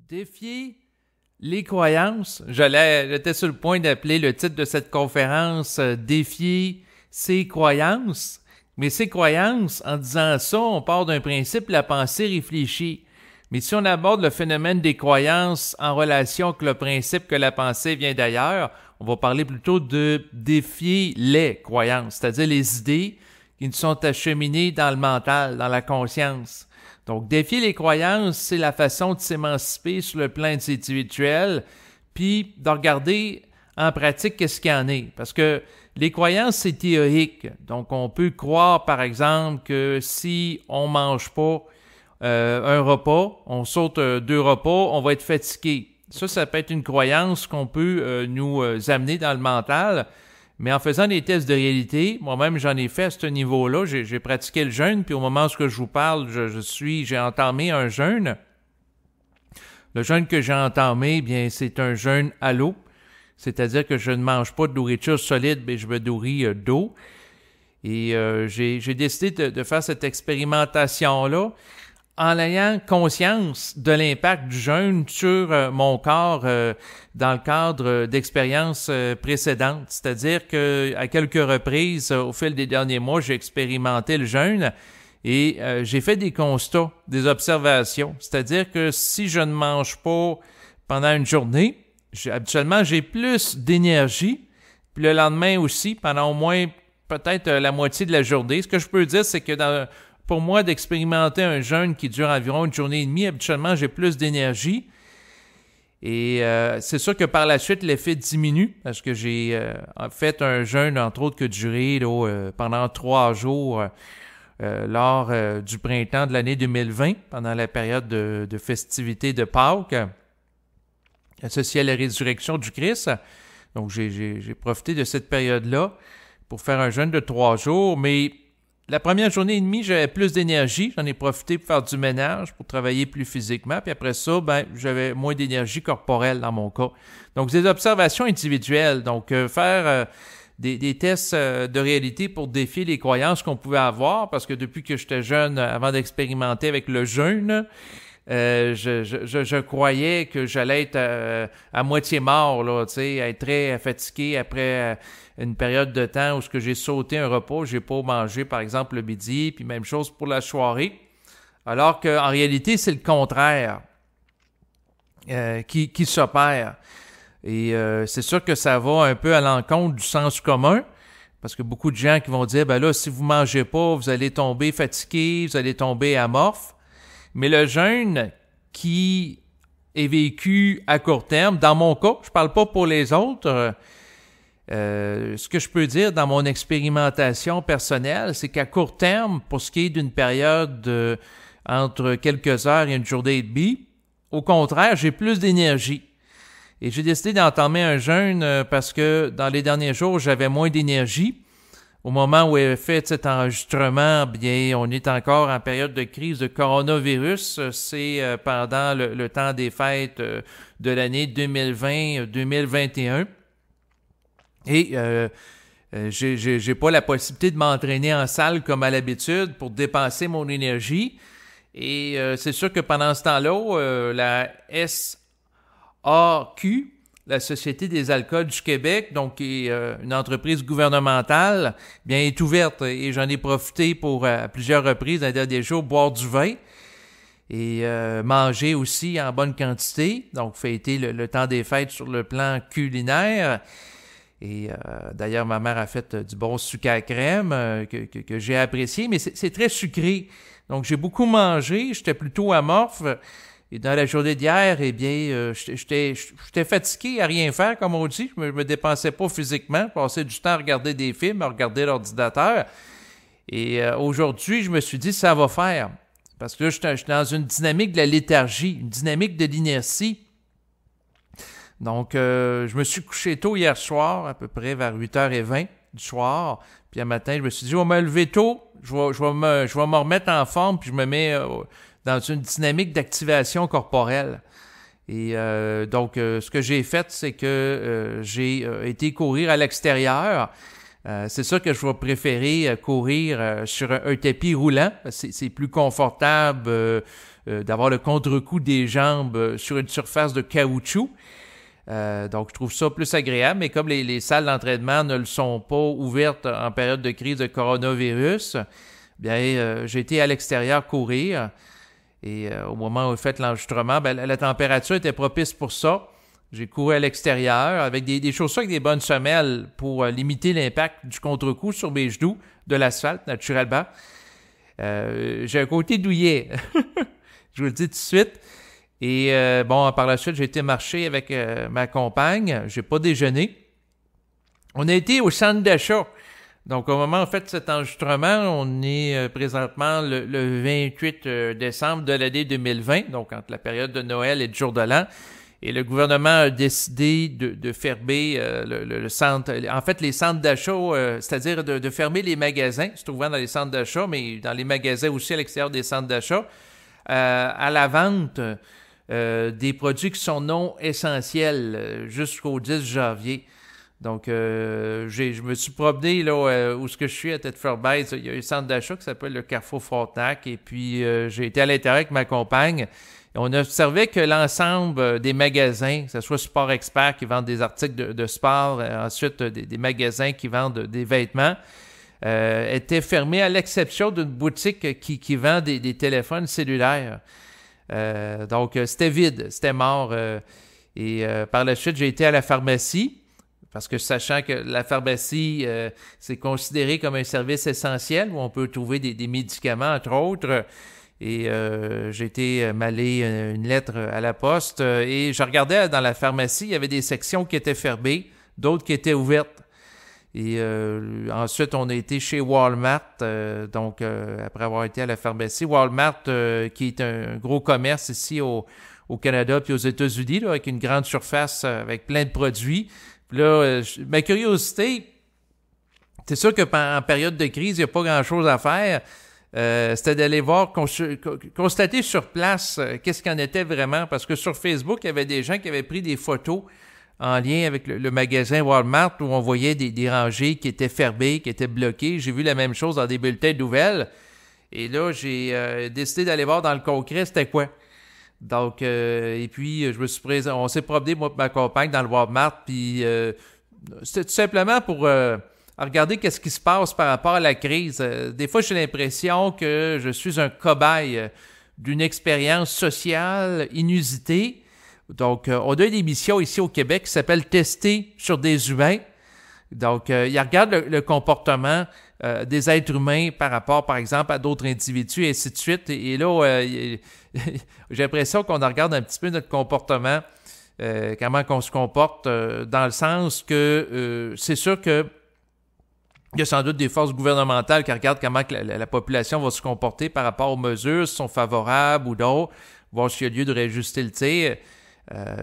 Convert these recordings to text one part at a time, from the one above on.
Défier les croyances. J'étais sur le point d'appeler le titre de cette conférence Défier ses croyances. Mais ces croyances, en disant ça, on part d'un principe, la pensée réfléchie. Mais si on aborde le phénomène des croyances en relation avec le principe que la pensée vient d'ailleurs, on va parler plutôt de défier les croyances, c'est-à-dire les idées qui nous sont acheminées dans le mental, dans la conscience. Donc, défier les croyances, c'est la façon de s'émanciper sur le plan intellectuel, puis de regarder en pratique qu'est-ce qu'il y en est. Parce que les croyances, c'est théorique. Donc, on peut croire, par exemple, que si on mange pas un repas, on saute 2 repas, on va être fatigué. Ça peut être une croyance qu'on peut nous amener dans le mental. Mais en faisant des tests de réalité, moi-même j'en ai fait à ce niveau-là, j'ai pratiqué le jeûne, puis au moment où je vous parle, j'ai entamé un jeûne. Le jeûne que j'ai entamé, bien c'est un jeûne à l'eau, c'est-à-dire que je ne mange pas de nourriture solide, mais je me nourris d'eau. Et j'ai décidé de faire cette expérimentation-là en ayant conscience de l'impact du jeûne sur mon corps dans le cadre d'expériences précédentes. C'est-à-dire qu'à quelques reprises, au fil des derniers mois, j'ai expérimenté le jeûne et j'ai fait des constats, des observations. C'est-à-dire que si je ne mange pas pendant une journée, habituellement, j'ai plus d'énergie. Puis le lendemain aussi, pendant au moins peut-être la moitié de la journée. Ce que je peux dire, c'est que pour moi, d'expérimenter un jeûne qui dure environ une journée et demie, habituellement, j'ai plus d'énergie. Et c'est sûr que par la suite, l'effet diminue parce que j'ai fait un jeûne, entre autres, qui a duré pendant 3 jours lors du printemps de l'année 2020, pendant la période de festivité de Pâques, associée à la résurrection du Christ. Donc, j'ai profité de cette période-là pour faire un jeûne de 3 jours, mais la première journée et demie, j'avais plus d'énergie. J'en ai profité pour faire du ménage, pour travailler plus physiquement. Puis après ça, j'avais moins d'énergie corporelle dans mon cas. Donc, des observations individuelles. Donc, faire des tests de réalité pour défier les croyances qu'on pouvait avoir. Parce que depuis que j'étais jeune, avant d'expérimenter avec le jeûne, je croyais que j'allais être à moitié mort, là, tu sais, être très fatigué après une période de temps où j'ai sauté un repas, j'ai pas mangé, par exemple, le midi, puis même chose pour la soirée. Alors qu'en réalité, c'est le contraire qui s'opère. Et c'est sûr que ça va un peu à l'encontre du sens commun, parce que beaucoup de gens qui vont dire, ben là, si vous mangez pas, vous allez tomber fatigué, vous allez tomber amorphe. Mais le jeûne qui est vécu à court terme, dans mon cas, je parle pas pour les autres, ce que je peux dire dans mon expérimentation personnelle, c'est qu'à court terme, pour ce qui est d'une période entre quelques heures et une journée et demie, au contraire, j'ai plus d'énergie. Et j'ai décidé d'entamer un jeûne parce que dans les derniers jours, j'avais moins d'énergie. Au moment où est fait cet enregistrement, bien, on est encore en période de crise de coronavirus. C'est pendant le temps des fêtes de l'année 2020-2021. Et j'ai pas la possibilité de m'entraîner en salle comme à l'habitude pour dépenser mon énergie. Et c'est sûr que pendant ce temps-là, la SAQ, la Société des alcools du Québec, donc qui est une entreprise gouvernementale, bien est ouverte et j'en ai profité pour à plusieurs reprises dans les derniers jours boire du vin et manger aussi en bonne quantité, donc fêter le temps des fêtes sur le plan culinaire. Et d'ailleurs, ma mère a fait du bon sucre à crème que j'ai apprécié, mais c'est très sucré. Donc j'ai beaucoup mangé, j'étais plutôt amorphe. Et dans la journée d'hier, eh bien, j'étais fatigué à rien faire, comme on dit. Je me dépensais pas physiquement, passais du temps à regarder des films, à regarder l'ordinateur. Et aujourd'hui, je me suis dit, ça va faire. Parce que là, je suis dans une dynamique de la léthargie, une dynamique de l'inertie. Donc, je me suis couché tôt hier soir, à peu près vers 8h20 du soir. Puis un matin, je me suis dit, je vais me lever tôt, je vais me remettre en forme, puis je me mets dans une dynamique d'activation corporelle. Et donc, ce que j'ai fait, c'est que j'ai été courir à l'extérieur. C'est sûr que je vais préférer courir sur un tapis roulant. C'est plus confortable d'avoir le contre-coup des jambes sur une surface de caoutchouc. Donc, je trouve ça plus agréable, mais comme les salles d'entraînement ne le sont pas ouvertes en période de crise de coronavirus, bien, j'ai été à l'extérieur courir et au moment où j'ai fait l'enregistrement, bien, la température était propice pour ça. J'ai couru à l'extérieur avec des chaussures avec des bonnes semelles pour limiter l'impact du contre-coup sur mes genoux de l'asphalte, naturellement. J'ai un côté douillet, je vous le dis tout de suite. Et bon, par la suite, j'ai été marcher avec ma compagne. J'ai pas déjeuné. On a été au centre d'achat. Donc, au moment où on fait cet enregistrement, on est présentement le 28 décembre de l'année 2020, donc entre la période de Noël et du jour de l'an. Et le gouvernement a décidé de fermer le centre, en fait, les centres d'achat, c'est-à-dire de fermer les magasins, se trouvant dans les centres d'achat, mais dans les magasins aussi à l'extérieur des centres d'achat, à la vente des produits qui sont non essentiels jusqu'au 10 janvier. Donc, je me suis promené là où je suis à Thetford-Bates. Il y a un centre d'achat qui s'appelle le Carrefour Frontenac. Et puis, j'ai été à l'intérieur avec ma compagne. Et on observait que l'ensemble des magasins, que ce soit Sport Expert qui vendent des articles de sport, ensuite des magasins qui vendent des vêtements, étaient fermés à l'exception d'une boutique qui vend des téléphones cellulaires. Donc, c'était vide, c'était mort. Et par la suite, j'ai été à la pharmacie. Parce que sachant que la pharmacie, c'est considéré comme un service essentiel où on peut trouver des médicaments, entre autres. Et j'ai été m'aller une lettre à la poste et je regardais dans la pharmacie, il y avait des sections qui étaient fermées, d'autres qui étaient ouvertes. Et ensuite, on a été chez Walmart, donc après avoir été à la pharmacie. Walmart, qui est un gros commerce ici au Canada puis aux États-Unis, là, avec une grande surface avec plein de produits. Puis là, ma curiosité, c'est sûr qu'en période de crise, il n'y a pas grand-chose à faire. C'était d'aller voir, constater sur place qu'est-ce qu'il en était vraiment. Parce que sur Facebook, il y avait des gens qui avaient pris des photos en lien avec le magasin Walmart où on voyait des rangées qui étaient fermées, qui étaient bloquées. J'ai vu la même chose dans des bulletins de nouvelles. Et là, j'ai décidé d'aller voir dans le concret c'était quoi. Donc, et puis, on s'est promené, moi et ma compagne, dans le Walmart, puis c'était tout simplement pour regarder qu'est-ce qui se passe par rapport à la crise. Des fois, j'ai l'impression que je suis un cobaye d'une expérience sociale inusitée. Donc, on a une émission ici au Québec qui s'appelle « Tester sur des humains ». Donc, il regarde le comportement des êtres humains par rapport, par exemple, à d'autres individus, et ainsi de suite. Et là, j'ai l'impression qu'on regarde un petit peu notre comportement, comment on se comporte, dans le sens que c'est sûr que il y a sans doute des forces gouvernementales qui regardent comment la population va se comporter par rapport aux mesures, si sont favorables ou non, voir s'il y a lieu de réajuster le tir.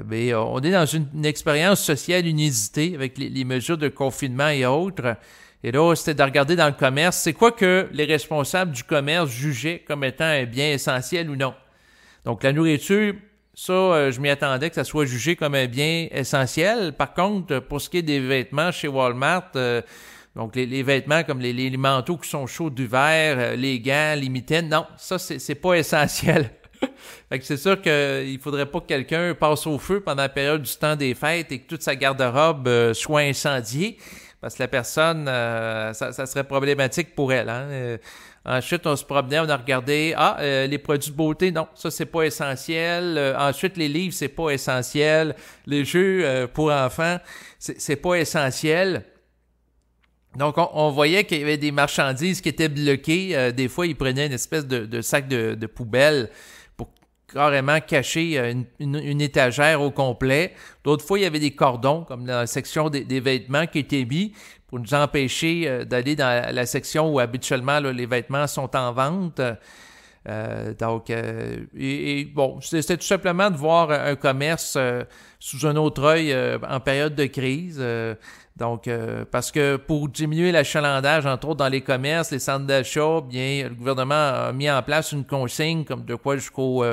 Mais on est dans une expérience sociale inusitée avec les mesures de confinement et autres. Et là, c'était de regarder dans le commerce, c'est quoi que les responsables du commerce jugeaient comme étant un bien essentiel ou non. Donc, la nourriture, ça, je m'y attendais que ça soit jugé comme un bien essentiel. Par contre, pour ce qui est des vêtements chez Walmart, donc les vêtements comme les manteaux qui sont chauds d'hiver, les gants, les mitaines, non, ça, c'est pas essentiel. Fait que c'est sûr qu'il faudrait pas que quelqu'un passe au feu pendant la période du temps des fêtes et que toute sa garde-robe soit incendiée. Parce que la personne, ça serait problématique pour elle. Hein? Ensuite, on se promenait, on a regardé, les produits de beauté, non, ça, c'est pas essentiel. Ensuite, les livres, c'est pas essentiel. Les jeux pour enfants, c'est pas essentiel. Donc, on voyait qu'il y avait des marchandises qui étaient bloquées. Des fois, ils prenaient une espèce de sac de poubelle pour carrément cacher une étagère au complet. D'autres fois, il y avait des cordons, comme dans la section des vêtements, qui étaient mis pour nous empêcher d'aller dans la section où habituellement là, les vêtements sont en vente. Donc, bon, c'était tout simplement de voir un commerce sous un autre œil en période de crise. Donc, parce que pour diminuer l'achalandage, entre autres dans les commerces, les centres d'achat, bien, le gouvernement a mis en place une consigne comme de quoi jusqu'au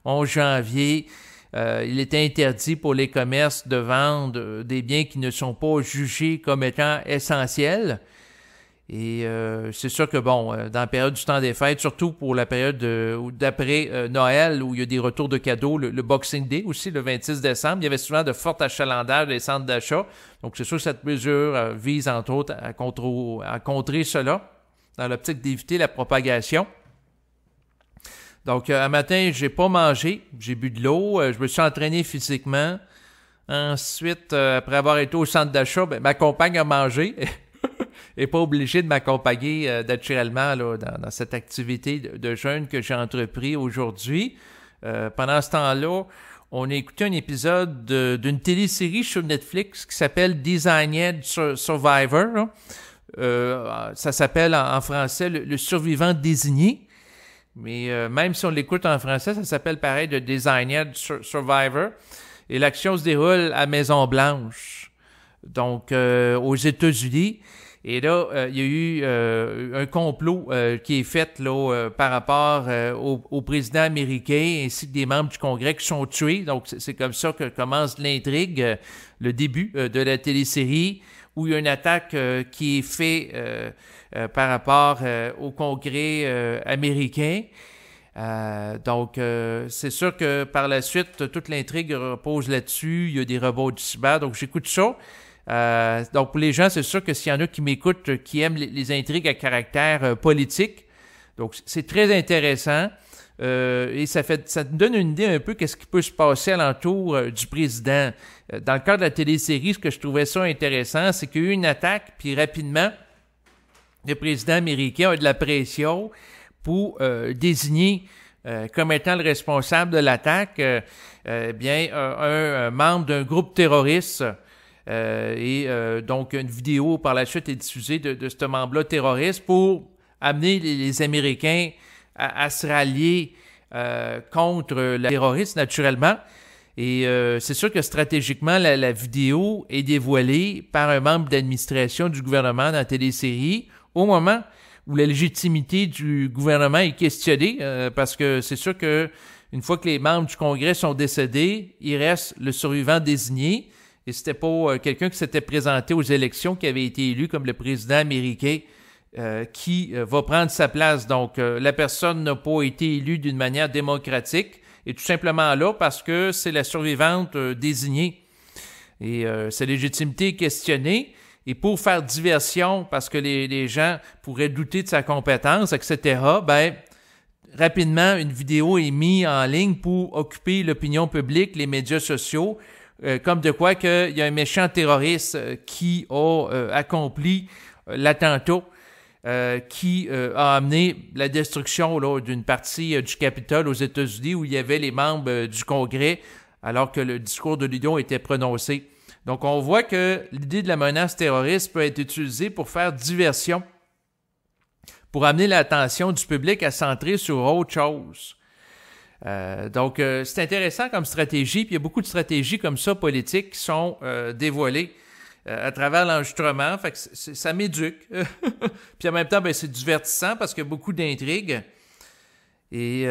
11 janvier, il était interdit pour les commerces de vendre des biens qui ne sont pas jugés comme étant essentiels. Et c'est sûr que, bon, dans la période du temps des fêtes, surtout pour la période d'après Noël, où il y a des retours de cadeaux, le Boxing Day aussi, le 26 décembre, il y avait souvent de forts achalandages des centres d'achat. Donc, c'est sûr que cette mesure vise, entre autres, à contrer cela, dans l'optique d'éviter la propagation. Donc, un matin, j'ai pas mangé, j'ai bu de l'eau, je me suis entraîné physiquement. Ensuite, après avoir été au centre d'achat, ma compagne a mangé. Et pas obligé de m'accompagner naturellement là, dans cette activité de jeûne que j'ai entrepris aujourd'hui. Pendant ce temps-là, on a écouté un épisode d'une télésérie sur Netflix qui s'appelle Designated Survivor. Ça s'appelle en français le survivant désigné. Mais même si on l'écoute en français, ça s'appelle pareil de Designated Survivor. Et l'action se déroule à Maison-Blanche, donc aux États-Unis. Et là, il y a eu un complot qui est fait là, par rapport au président américain ainsi que des membres du Congrès qui sont tués. Donc, c'est comme ça que commence l'intrigue, le début de la télésérie, où il y a une attaque qui est faite par rapport au Congrès américain. Donc, c'est sûr que par la suite, toute l'intrigue repose là-dessus. Il y a des robots du cyber. Donc, j'écoute ça. Donc, pour les gens, c'est sûr que s'il y en a qui m'écoutent, qui aiment les intrigues à caractère politique, donc c'est très intéressant et ça me donne une idée un peu qu'est-ce qui peut se passer alentour du président. Dans le cas de la télésérie, ce que je trouvais ça intéressant, c'est qu'il y a eu une attaque, puis rapidement, le président américain a de la pression pour désigner comme étant le responsable de l'attaque un membre d'un groupe terroriste. Donc, une vidéo par la suite est diffusée de ce membre-là terroriste pour amener les Américains à se rallier contre le terrorisme, naturellement. Et c'est sûr que stratégiquement, la vidéo est dévoilée par un membre d'administration du gouvernement dans la télésérie au moment où la légitimité du gouvernement est questionnée, parce que c'est sûr que une fois que les membres du Congrès sont décédés, il reste le survivant désigné. Et c'était pas quelqu'un qui s'était présenté aux élections qui avait été élu comme le président américain qui va prendre sa place. Donc, la personne n'a pas été élue d'une manière démocratique et tout simplement là parce que c'est la survivante désignée. Et sa légitimité est questionnée. Et pour faire diversion, parce que les gens pourraient douter de sa compétence, etc., rapidement, une vidéo est mise en ligne pour occuper l'opinion publique, les médias sociaux, comme de quoi qu'il y a un méchant terroriste qui a accompli l'attentat qui a amené la destruction là, d'une partie du Capitole aux États-Unis où il y avait les membres du Congrès alors que le discours de Ludon était prononcé. Donc, on voit que l'idée de la menace terroriste peut être utilisée pour faire diversion, pour amener l'attention du public à centrer sur autre chose. Donc, c'est intéressant comme stratégie, puis il y a beaucoup de stratégies comme ça politiques qui sont dévoilées à travers l'enregistrement. Fait que ça m'éduque. Puis en même temps, c'est divertissant parce qu'il y a beaucoup d'intrigues. Et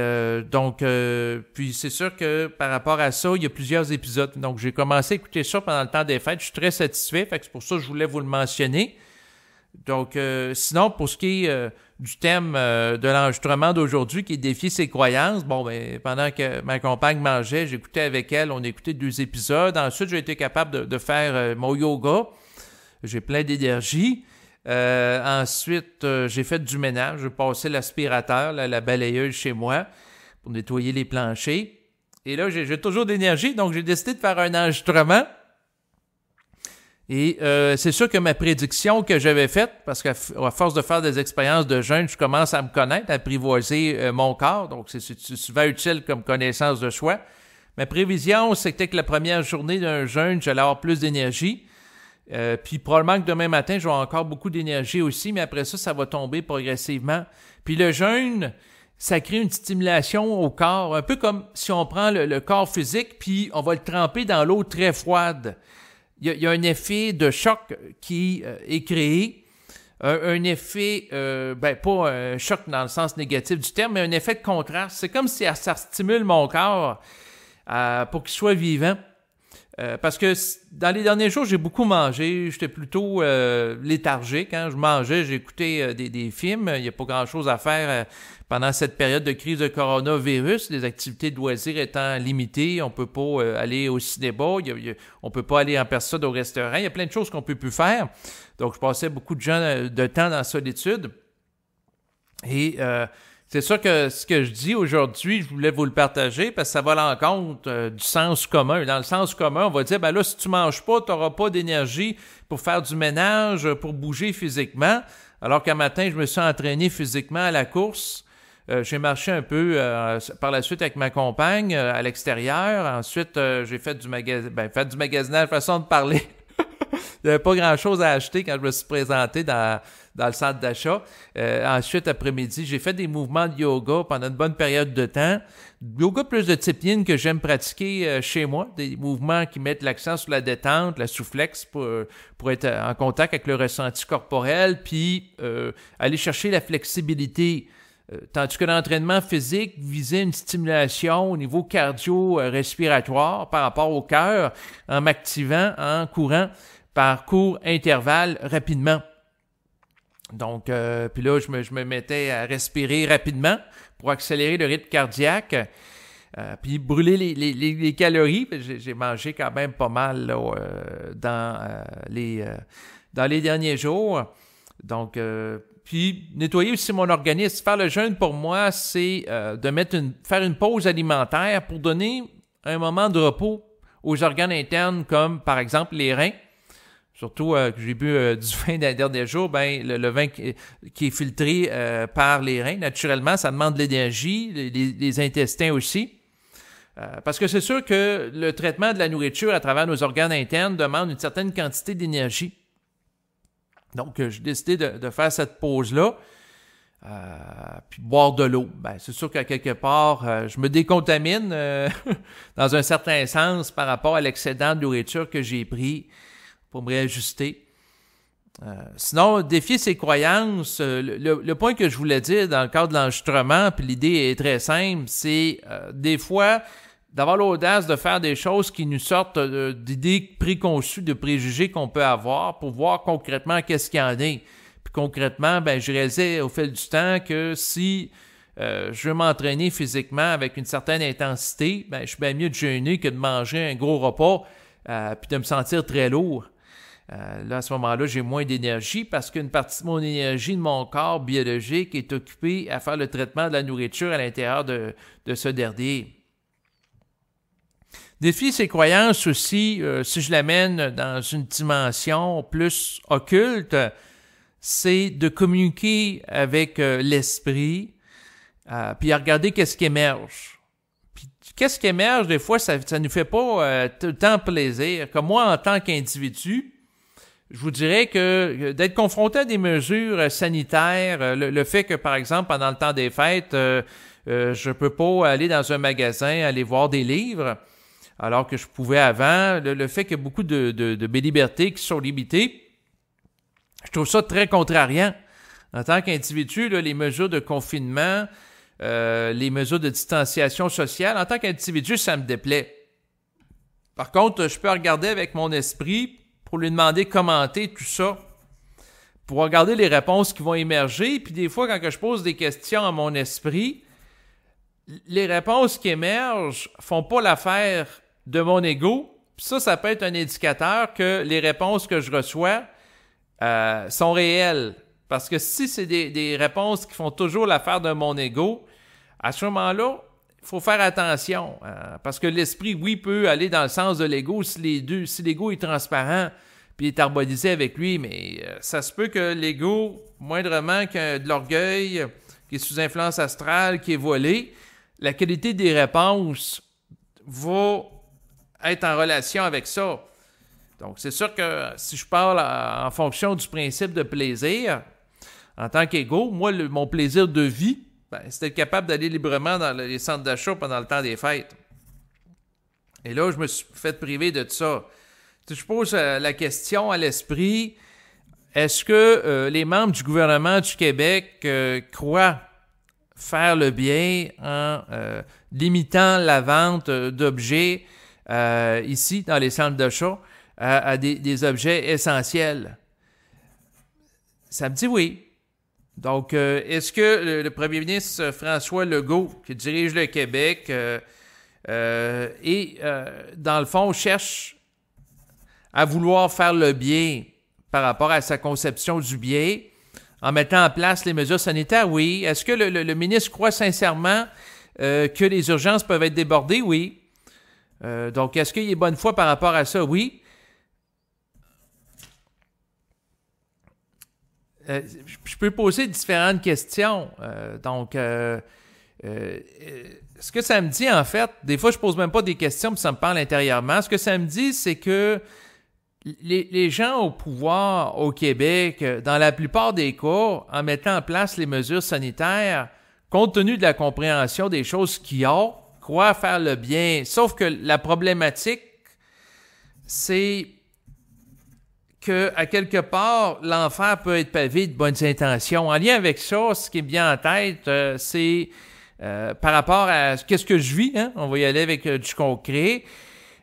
puis c'est sûr que par rapport à ça, il y a plusieurs épisodes. Donc, j'ai commencé à écouter ça pendant le temps des fêtes. Je suis très satisfait. Fait que c'est pour ça que je voulais vous le mentionner. Donc, sinon, pour ce qui est du thème de l'enregistrement d'aujourd'hui, qui est défier ses croyances, pendant que ma compagne mangeait, j'écoutais avec elle, on a écouté 2 épisodes. Ensuite, j'ai été capable de faire mon yoga. J'ai plein d'énergie. Ensuite, j'ai fait du ménage. J'ai passé l'aspirateur, la balayeuse chez moi pour nettoyer les planchers. Et là, j'ai toujours d'énergie, donc j'ai décidé de faire un enregistrement. Et c'est sûr que ma prédiction que j'avais faite, parce qu'à force de faire des expériences de jeûne, je commence à me connaître, à apprivoiser mon corps, donc c'est souvent utile comme connaissance de soi. Ma prévision, c'était que la première journée d'un jeûne, j'allais avoir plus d'énergie. Puis probablement que demain matin, j'aurai encore beaucoup d'énergie aussi, mais après ça, ça va tomber progressivement. Puis le jeûne, ça crée une stimulation au corps, un peu comme si on prend le corps physique, puis on va le tremper dans l'eau très froide. Il y a un effet de choc qui est créé, un effet, pas un choc dans le sens négatif du terme, mais un effet de contraste. C'est comme si ça stimule mon corps pour qu'il soit vivant. Parce que dans les derniers jours, j'ai beaucoup mangé. J'étais plutôt léthargique. Hein. Je mangeais, j'écoutais des films. Il n'y a pas grand-chose à faire pendant cette période de crise de coronavirus. Les activités de loisirs étant limitées, on peut pas aller au cinéma, on peut pas aller en personne au restaurant. Il y a plein de choses qu'on peut plus faire. Donc, je passais beaucoup de temps dans la solitude. Et c'est sûr que ce que je dis aujourd'hui, je voulais vous le partager parce que ça va à l'encontre du sens commun. Dans le sens commun, on va dire, ben là, si tu manges pas, tu n'auras pas d'énergie pour faire du ménage, pour bouger physiquement. Alors qu'un matin, je me suis entraîné physiquement à la course. J'ai marché un peu par la suite avec ma compagne à l'extérieur. Ensuite, j'ai fait du magasinage, façon de parler. Il n'y avait pas grand-chose à acheter quand je me suis présenté dans le centre d'achat. Ensuite, après-midi, j'ai fait des mouvements de yoga pendant une bonne période de temps. Yoga plus de type yin que j'aime pratiquer chez moi. Des mouvements qui mettent l'accent sur la détente, la soufflex pour être en contact avec le ressenti corporel, puis aller chercher la flexibilité. Tandis que l'entraînement physique visait une stimulation au niveau cardio-respiratoire par rapport au cœur en m'activant, en courant par court intervalle rapidement. Donc, puis là, je me mettais à respirer rapidement pour accélérer le rythme cardiaque, puis brûler les calories. J'ai mangé quand même pas mal là, dans les derniers jours. Donc, puis nettoyer aussi mon organisme. Faire le jeûne pour moi, c'est faire une pause alimentaire pour donner un moment de repos aux organes internes comme par exemple les reins. Surtout que j'ai bu du vin dans les derniers jours, ben le vin qui est filtré par les reins, naturellement, ça demande de l'énergie, les intestins aussi. Parce que c'est sûr que le traitement de la nourriture à travers nos organes internes demande une certaine quantité d'énergie. Donc, j'ai décidé de faire cette pause-là, puis boire de l'eau. Ben, c'est sûr qu'à quelque part, je me décontamine dans un certain sens par rapport à l'excédent de nourriture que j'ai pris pour me réajuster. Sinon, défier ses croyances, le point que je voulais dire dans le cadre de l'enregistrement, puis l'idée est très simple, c'est des fois d'avoir l'audace de faire des choses qui nous sortent d'idées préconçues, de préjugés qu'on peut avoir pour voir concrètement qu'est-ce qu'il y en est. Puis concrètement, ben j'ai réalisé au fil du temps que si je veux m'entraîner physiquement avec une certaine intensité, ben je suis bien mieux de jeûner que de manger un gros repas puis de me sentir très lourd. Là, à ce moment-là, j'ai moins d'énergie parce qu'une partie de mon énergie, de mon corps biologique est occupée à faire le traitement de la nourriture à l'intérieur de ce dernier. Défier ses croyances aussi, si je l'amène dans une dimension plus occulte, c'est de communiquer avec l'esprit, puis à regarder qu'est-ce qui émerge. Puis qu'est-ce qui émerge, des fois, ça nous fait pas tout le temps plaisir. Comme moi, en tant qu'individu, je vous dirais que d'être confronté à des mesures sanitaires, le fait que, par exemple, pendant le temps des fêtes, je peux pas aller dans un magasin, aller voir des livres, alors que je pouvais avant, le fait qu'il y a beaucoup de mes libertés qui sont limitées, je trouve ça très contrariant. En tant qu'individu, là, les mesures de confinement, les mesures de distanciation sociale, en tant qu'individu, ça me déplaît. Par contre, je peux regarder avec mon esprit pour lui demander de commenter tout ça, pour regarder les réponses qui vont émerger, puis des fois, quand je pose des questions à mon esprit, les réponses qui émergent font pas l'affaire de mon ego. Puis ça peut être un indicateur que les réponses que je reçois sont réelles. Parce que si c'est des réponses qui font toujours l'affaire de mon ego, à ce moment-là, il faut faire attention. Parce que l'esprit, oui, peut aller dans le sens de l'ego si l'ego est transparent puis est harmonisé avec lui, mais ça se peut que l'ego, moindrement que de l'orgueil, qui est sous influence astrale, qui est volé, la qualité des réponses va être en relation avec ça. Donc, c'est sûr que si je parle en fonction du principe de plaisir, en tant qu'ego, moi, mon plaisir de vie, c'est d'être capable d'aller librement dans les centres d'achat pendant le temps des fêtes. Et là, je me suis fait priver de ça. Si je pose la question à l'esprit, est-ce que les membres du gouvernement du Québec croient faire le bien en limitant la vente d'objets ici, dans les centres d'achat, à des objets essentiels? Ça me dit oui. Donc, est-ce que le premier ministre François Legault, qui dirige le Québec, dans le fond, cherche à vouloir faire le bien par rapport à sa conception du bien en mettant en place les mesures sanitaires? Oui. Est-ce que le ministre croit sincèrement que les urgences peuvent être débordées? Oui. Donc, est-ce qu'il est bonne foi par rapport à ça? Oui. Je peux poser différentes questions. Ce que ça me dit, en fait, des fois, je pose même pas des questions, puis ça me parle intérieurement. Ce que ça me dit, c'est que les gens au pouvoir au Québec, dans la plupart des cas, en mettant en place les mesures sanitaires, compte tenu de la compréhension des choses qu'ils ont, croient faire le bien. Sauf que la problématique, c'est que, à quelque part, l'enfer peut être pavé de bonnes intentions. En lien avec ça, ce qui me vient en tête, c'est par rapport à qu'est-ce que je vis, hein? On va y aller avec du concret.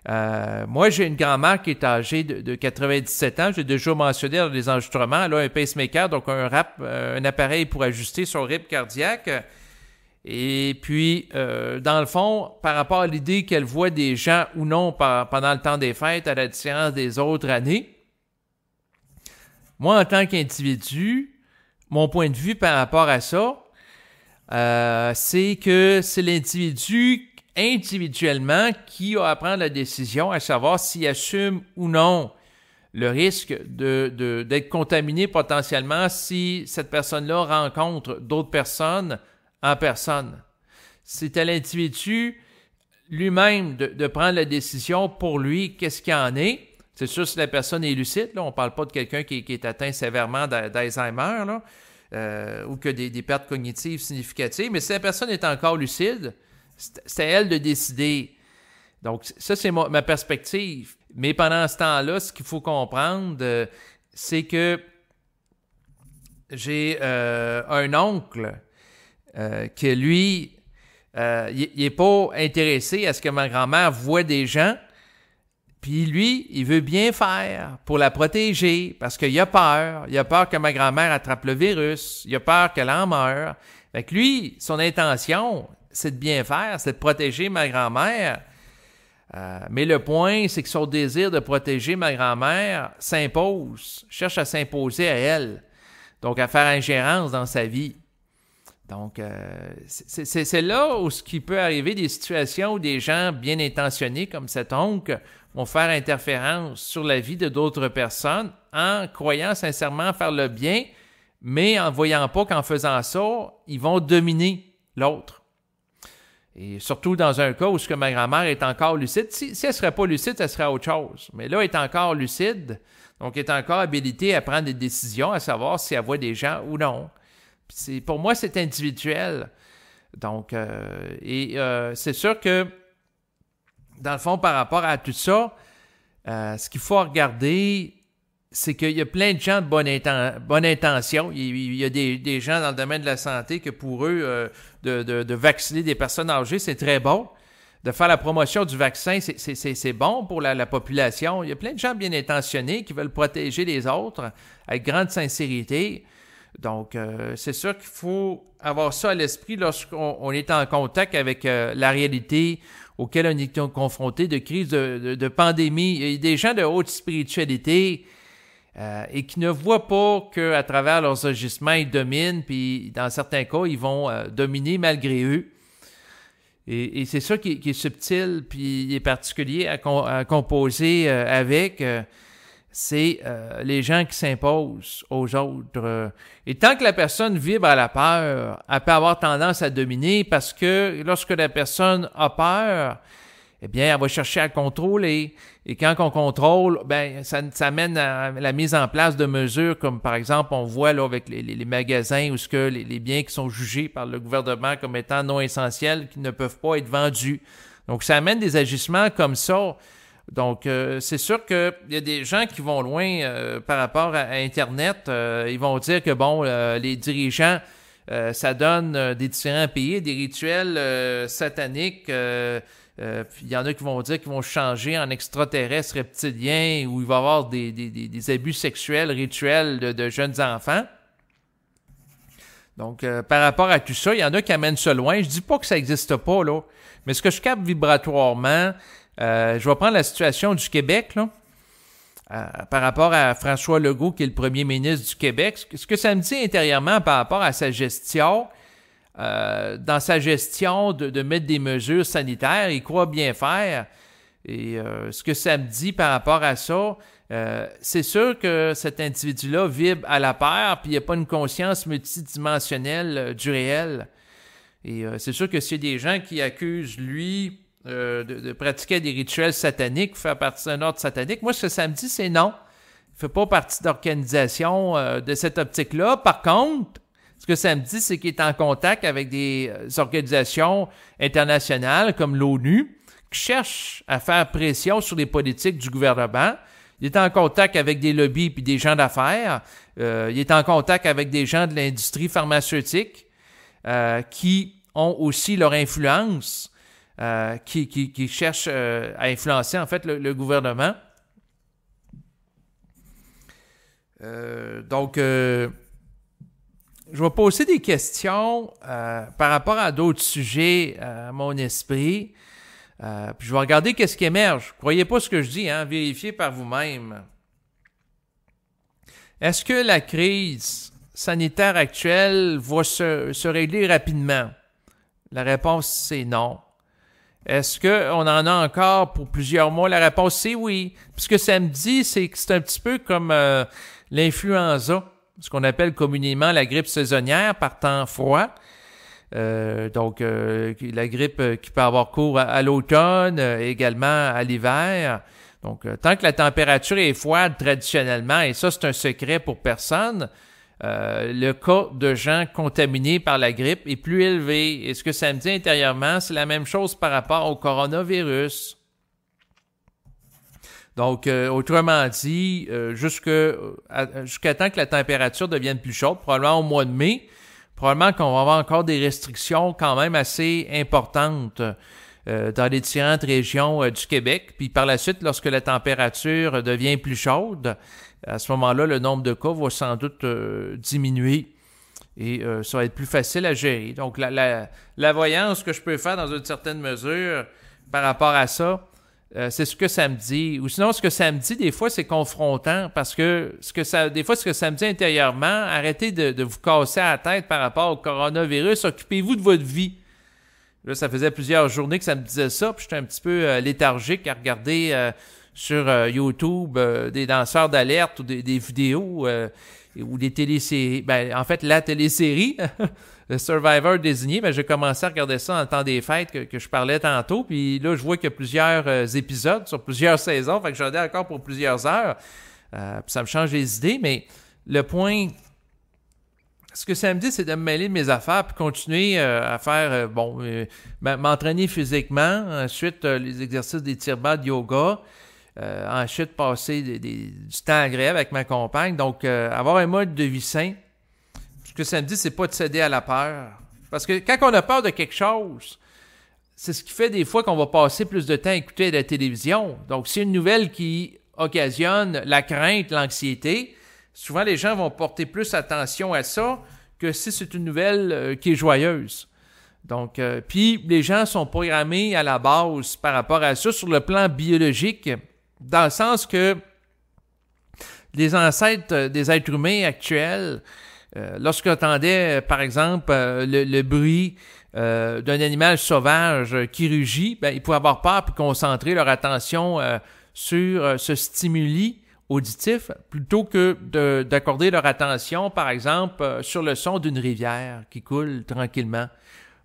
Moi, j'ai une grand-mère qui est âgée de 97 ans. J'ai déjà mentionné dans les enregistrements. Elle a un pacemaker, donc un appareil pour ajuster son rythme cardiaque. Et puis, dans le fond, par rapport à l'idée qu'elle voit des gens ou non pendant le temps des fêtes, à la différence des autres années, moi, en tant qu'individu, mon point de vue par rapport à ça, c'est que c'est l'individu individuellement qui a à prendre la décision à savoir s'il assume ou non le risque d'être contaminé potentiellement si cette personne-là rencontre d'autres personnes en personne. C'est à l'individu lui-même de prendre la décision pour lui, qu'est-ce qu'il en est. C'est sûr si la personne est lucide, là, on ne parle pas de quelqu'un qui est atteint sévèrement d'Alzheimer, là, ou que des pertes cognitives significatives, mais si la personne est encore lucide, c'est à elle de décider. Donc, ça, c'est ma perspective. Mais pendant ce temps-là, ce qu'il faut comprendre, c'est que j'ai un oncle que lui, il n'est pas intéressé à ce que ma grand-mère voie des gens. Puis lui, il veut bien faire pour la protéger parce qu'il a peur. Il a peur que ma grand-mère attrape le virus. Il a peur qu'elle en meure. Fait que lui, son intention, c'est de bien faire, c'est de protéger ma grand-mère. Mais le point, c'est que son désir de protéger ma grand-mère s'impose, cherche à s'imposer à elle. Donc, à faire ingérence dans sa vie. Donc, c'est là où ce qui peut arriver des situations où des gens bien intentionnés comme cet oncle vont faire interférence sur la vie de d'autres personnes en croyant sincèrement faire le bien, mais en ne voyant pas qu'en faisant ça, ils vont dominer l'autre. Et surtout dans un cas où ce que ma grand-mère est encore lucide. Si elle ne serait pas lucide, ça serait autre chose. Mais là, elle est encore lucide, donc elle est encore habilitée à prendre des décisions, à savoir si elle voit des gens ou non. Pour moi, c'est individuel. Donc, c'est sûr que, dans le fond, par rapport à tout ça, ce qu'il faut regarder, c'est qu'il y a plein de gens de bonne intention. Il y a des gens dans le domaine de la santé que pour eux, de vacciner des personnes âgées, c'est très bon. De faire la promotion du vaccin, c'est bon pour la population. Il y a plein de gens bien intentionnés qui veulent protéger les autres avec grande sincérité. Donc, c'est sûr qu'il faut avoir ça à l'esprit lorsqu'on est en contact avec la réalité auquel on est confronté de crise de pandémie. Il y a des gens de haute spiritualité et qui ne voient pas qu'à travers leurs agissements, ils dominent, puis dans certains cas, ils vont dominer malgré eux. Et c'est ça qui est subtil, puis il est particulier à composer avec... c'est les gens qui s'imposent aux autres. Et tant que la personne vibre à la peur, elle peut avoir tendance à dominer parce que lorsque la personne a peur, eh bien, elle va chercher à contrôler. Et quand on contrôle, ben, ça mène à la mise en place de mesures comme, par exemple, on voit là avec les magasins où ce que les biens qui sont jugés par le gouvernement comme étant non essentiels, qui ne peuvent pas être vendus. Donc, ça amène des agissements comme ça. Donc, c'est sûr qu'il y a des gens qui vont loin par rapport à Internet. Ils vont dire que, bon, les dirigeants, ça donne des différents pays, des rituels sataniques Puis il y en a qui vont dire qu'ils vont changer en extraterrestres reptiliens où il va y avoir des abus sexuels, rituels de jeunes enfants. Donc, par rapport à tout ça, il y en a qui amènent ça loin. Je dis pas que ça n'existe pas, là. Mais ce que je capte vibratoirement, je vais prendre la situation du Québec, là. Par rapport à François Legault, qui est le premier ministre du Québec, ce que ça me dit intérieurement par rapport à sa gestion, dans sa gestion de mettre des mesures sanitaires, il croit bien faire. Et ce que ça me dit par rapport à ça, c'est sûr que cet individu-là vibre à la paire, puis il n'y a pas une conscience multidimensionnelle du réel. Et c'est sûr que s'il y a des gens qui accusent lui de pratiquer des rituels sataniques, faire partie d'un ordre satanique, moi ce que ça me dit, c'est non. Il ne fait pas partie d'organisation de cette optique-là. Par contre, ce que ça me dit, c'est qu'il est en contact avec des organisations internationales comme l'ONU, qui cherche à faire pression sur les politiques du gouvernement. Il est en contact avec des lobbies et des gens d'affaires. Il est en contact avec des gens de l'industrie pharmaceutique qui ont aussi leur influence, qui cherchent à influencer en fait le gouvernement. Donc, je vais poser des questions par rapport à d'autres sujets à mon esprit. Puis je vais regarder qu'est-ce qui émerge. Croyez pas ce que je dis, hein? Vérifiez par vous-même. Est-ce que la crise sanitaire actuelle va se régler rapidement? La réponse, c'est non. Est-ce qu'on en a encore pour plusieurs mois? La réponse, c'est oui. Puis ce que ça me dit, c'est que c'est un petit peu comme l'influenza, ce qu'on appelle communément la grippe saisonnière par temps froid. Donc, la grippe qui peut avoir cours à l'automne, également à l'hiver. Donc, tant que la température est froide traditionnellement, et ça, c'est un secret pour personne, le cas de gens contaminés par la grippe est plus élevé. Et ce que ça me dit intérieurement, c'est la même chose par rapport au coronavirus. Donc, autrement dit, jusqu'à temps que la température devienne plus chaude, probablement au mois de mai, probablement qu'on va avoir encore des restrictions quand même assez importantes dans les différentes régions du Québec. Puis par la suite, lorsque la température devient plus chaude, à ce moment-là, le nombre de cas va sans doute diminuer et ça va être plus facile à gérer. Donc la voyance que je peux faire dans une certaine mesure par rapport à ça, c'est ce que ça me dit. Ou sinon, ce que ça me dit, des fois, c'est confrontant parce que des fois, ce que ça me dit intérieurement, arrêtez de vous casser la tête par rapport au coronavirus, occupez-vous de votre vie. Là, ça faisait plusieurs journées que ça me disait ça, puis j'étais un petit peu léthargique à regarder sur YouTube des danseurs d'alerte ou des vidéos ou des téléséries. Ben, en fait, la télésérie, le Survivor désigné, ben, j'ai commencé à regarder ça en temps des fêtes que je parlais tantôt. Puis là, je vois qu'il y a plusieurs épisodes sur plusieurs saisons. Fait que j'en ai encore pour plusieurs heures. Puis ça me change les idées. Mais le point, ce que ça me dit, c'est de me mêler de mes affaires puis continuer à faire, m'entraîner physiquement. Ensuite, les exercices d'étirement, de yoga. Ensuite, passer du temps agréable avec ma compagne. Donc, avoir un mode de vie sain. Ce que ça me dit, c'est pas de céder à la peur. Parce que quand on a peur de quelque chose, c'est ce qui fait des fois qu'on va passer plus de temps à écouter la télévision. Donc, c'est une nouvelle qui occasionne la crainte, l'anxiété. Souvent, les gens vont porter plus attention à ça que si c'est une nouvelle qui est joyeuse. Donc, puis les gens sont programmés à la base par rapport à ça sur le plan biologique, dans le sens que les ancêtres des êtres humains actuels, lorsqu'ils entendaient, par exemple, le bruit d'un animal sauvage qui rugit, ben, ils pouvaient avoir peur et concentrer leur attention sur ce stimuli auditif plutôt que d'accorder leur attention, par exemple, sur le son d'une rivière qui coule tranquillement.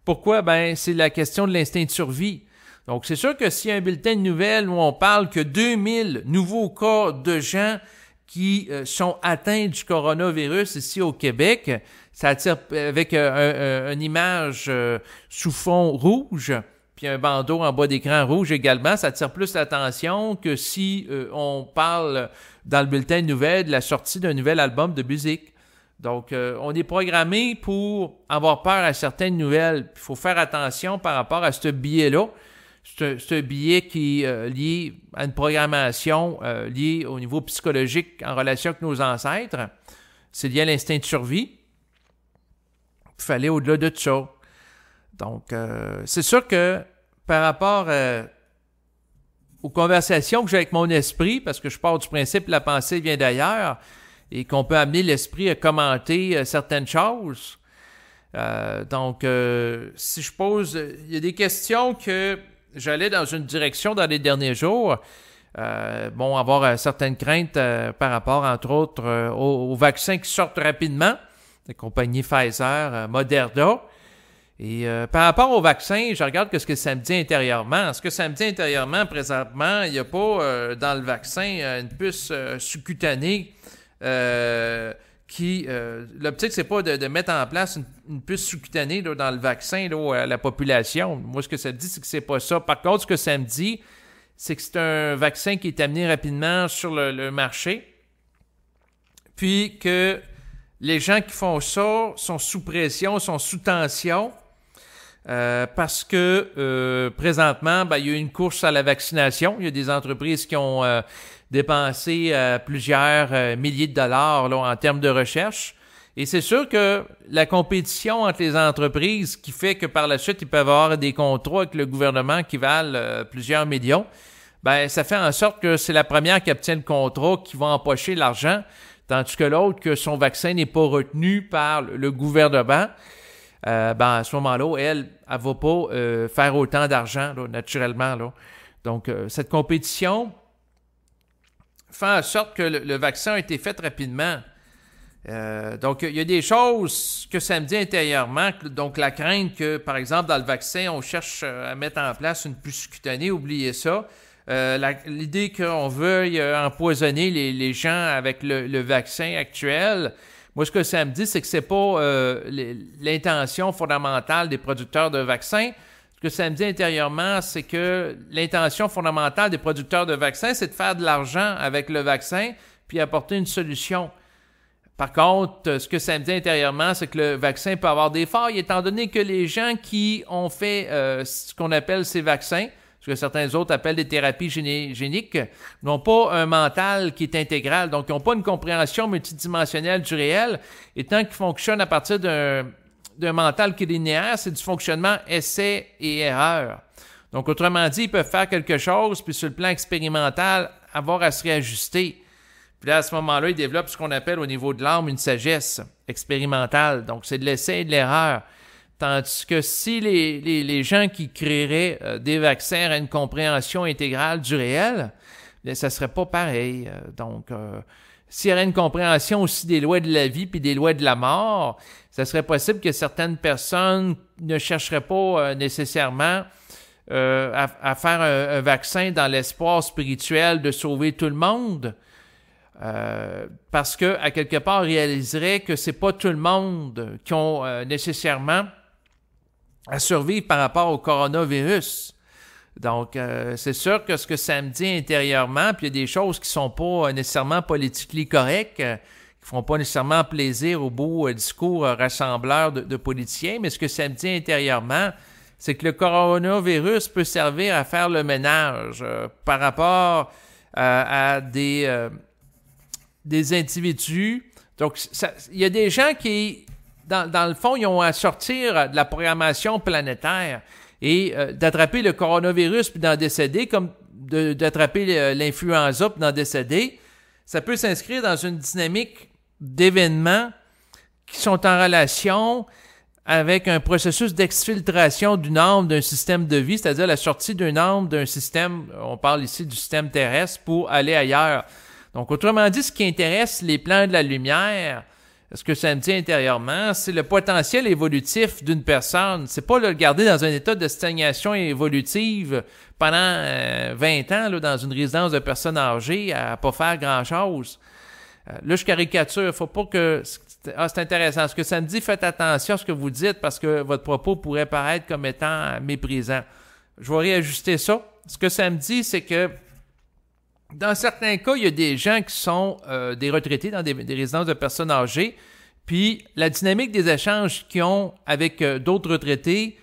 Pourquoi? Ben, c'est la question de l'instinct de survie. Donc, c'est sûr que s'il y a un bulletin de nouvelles où on parle que 2000 nouveaux cas de gens qui sont atteints du coronavirus ici au Québec, ça attire avec une image sous fond rouge, puis un bandeau en bas d'écran rouge également, ça attire plus l'attention que si on parle dans le bulletin de nouvelles de la sortie d'un nouvel album de musique. Donc, on est programmé pour avoir peur à certaines nouvelles. Il faut faire attention par rapport à ce biais-là. C'est un billet qui est lié à une programmation liée au niveau psychologique en relation avec nos ancêtres. C'est lié à l'instinct de survie. Il fallait au-delà de ça. Donc, c'est sûr que par rapport aux conversations que j'ai avec mon esprit, parce que je pars du principe que la pensée vient d'ailleurs et qu'on peut amener l'esprit à commenter certaines choses. Donc, si je pose... Il y a des questions que j'allais dans une direction dans les derniers jours. Avoir certaines craintes par rapport, entre autres, aux vaccins qui sortent rapidement. La compagnie Pfizer, Moderna. Et par rapport au vaccin, je regarde ce que ça me dit intérieurement. Ce que ça me dit intérieurement, présentement, il n'y a pas dans le vaccin une puce sous-cutanée l'optique, c'est pas de mettre en place une puce sous-cutanée là, dans le vaccin là, à la population. Moi, ce que ça me dit, c'est que c'est pas ça. Par contre, ce que ça me dit, c'est que c'est un vaccin qui est amené rapidement sur le marché, puis que les gens qui font ça sont sous pression, sont sous tension, parce que présentement, il y a une course à la vaccination. Il y a des entreprises qui ont dépensé plusieurs milliers de dollars là, en termes de recherche. Et c'est sûr que la compétition entre les entreprises qui fait que par la suite, ils peuvent avoir des contrats avec le gouvernement qui valent plusieurs millions, ça fait en sorte que c'est la première qui obtient le contrat qui va empocher l'argent, tandis que l'autre, que son vaccin n'est pas retenu par le gouvernement, à ce moment-là, elle va pas faire autant d'argent, là, naturellement. Là. Donc, cette compétition fait en sorte que le vaccin a été fait rapidement. Donc, il y a des choses que ça me dit intérieurement. Donc, la crainte que, par exemple, dans le vaccin, on cherche à mettre en place une puce cutanée, oubliez ça. L'idée qu'on veuille empoisonner les gens avec le vaccin actuel, moi, ce que ça me dit, c'est que c'est pas l'intention fondamentale des producteurs de vaccins. Ce que ça me dit intérieurement, c'est que l'intention fondamentale des producteurs de vaccins, c'est de faire de l'argent avec le vaccin puis apporter une solution. Par contre, ce que ça me dit intérieurement, c'est que le vaccin peut avoir des failles, étant donné que les gens qui ont fait ce qu'on appelle ces vaccins, ce que certains autres appellent des thérapies géniques, n'ont pas un mental qui est intégral. Donc, ils n'ont pas une compréhension multidimensionnelle du réel. Et tant qu'ils fonctionnent à partir d'un mental qui est linéaire, c'est du fonctionnement essai et erreur. Donc, autrement dit, ils peuvent faire quelque chose, puis sur le plan expérimental, avoir à se réajuster. Puis là, à ce moment-là, ils développent ce qu'on appelle au niveau de l'âme une sagesse expérimentale. Donc, c'est de l'essai et de l'erreur. Tandis que si les gens qui créeraient des vaccins auraient une compréhension intégrale du réel, bien, ça ne serait pas pareil. Donc, s'il y aurait une compréhension aussi des lois de la vie puis des lois de la mort, ça serait possible que certaines personnes ne chercheraient pas nécessairement à faire un vaccin dans l'espoir spirituel de sauver tout le monde. Parce que, à quelque part, réaliseraient que c'est pas tout le monde qui ont nécessairement à survivre par rapport au coronavirus. Donc, c'est sûr que ce que ça me dit intérieurement, puis il y a des choses qui sont pas nécessairement politiquement correctes, qui font pas nécessairement plaisir au beau discours rassembleur de politiciens, mais ce que ça me dit intérieurement, c'est que le coronavirus peut servir à faire le ménage par rapport à des individus. Donc, il y a des gens qui, dans le fond, ils ont à sortir de la programmation planétaire et d'attraper le coronavirus puis d'en décéder, comme d'attraper l'influenza puis d'en décéder. Ça peut s'inscrire dans une dynamique d'événements qui sont en relation avec un processus d'exfiltration d'une âme d'un système de vie, c'est-à-dire la sortie d'une âme d'un système, on parle ici du système terrestre, pour aller ailleurs. Donc, autrement dit, ce qui intéresse les plans de la lumière, ce que ça me dit intérieurement, c'est le potentiel évolutif d'une personne. C'est pas le garder dans un état de stagnation évolutive pendant 20 ans là, dans une résidence de personnes âgées à pas faire grand-chose. Là, je caricature. Faut pas que... c'est intéressant. Ce que ça me dit, faites attention à ce que vous dites parce que votre propos pourrait paraître comme étant méprisant. Je vais réajuster ça. Ce que ça me dit, c'est que dans certains cas, il y a des gens qui sont des retraités dans des résidences de personnes âgées, puis la dynamique des échanges qu'ils ont avec d'autres retraités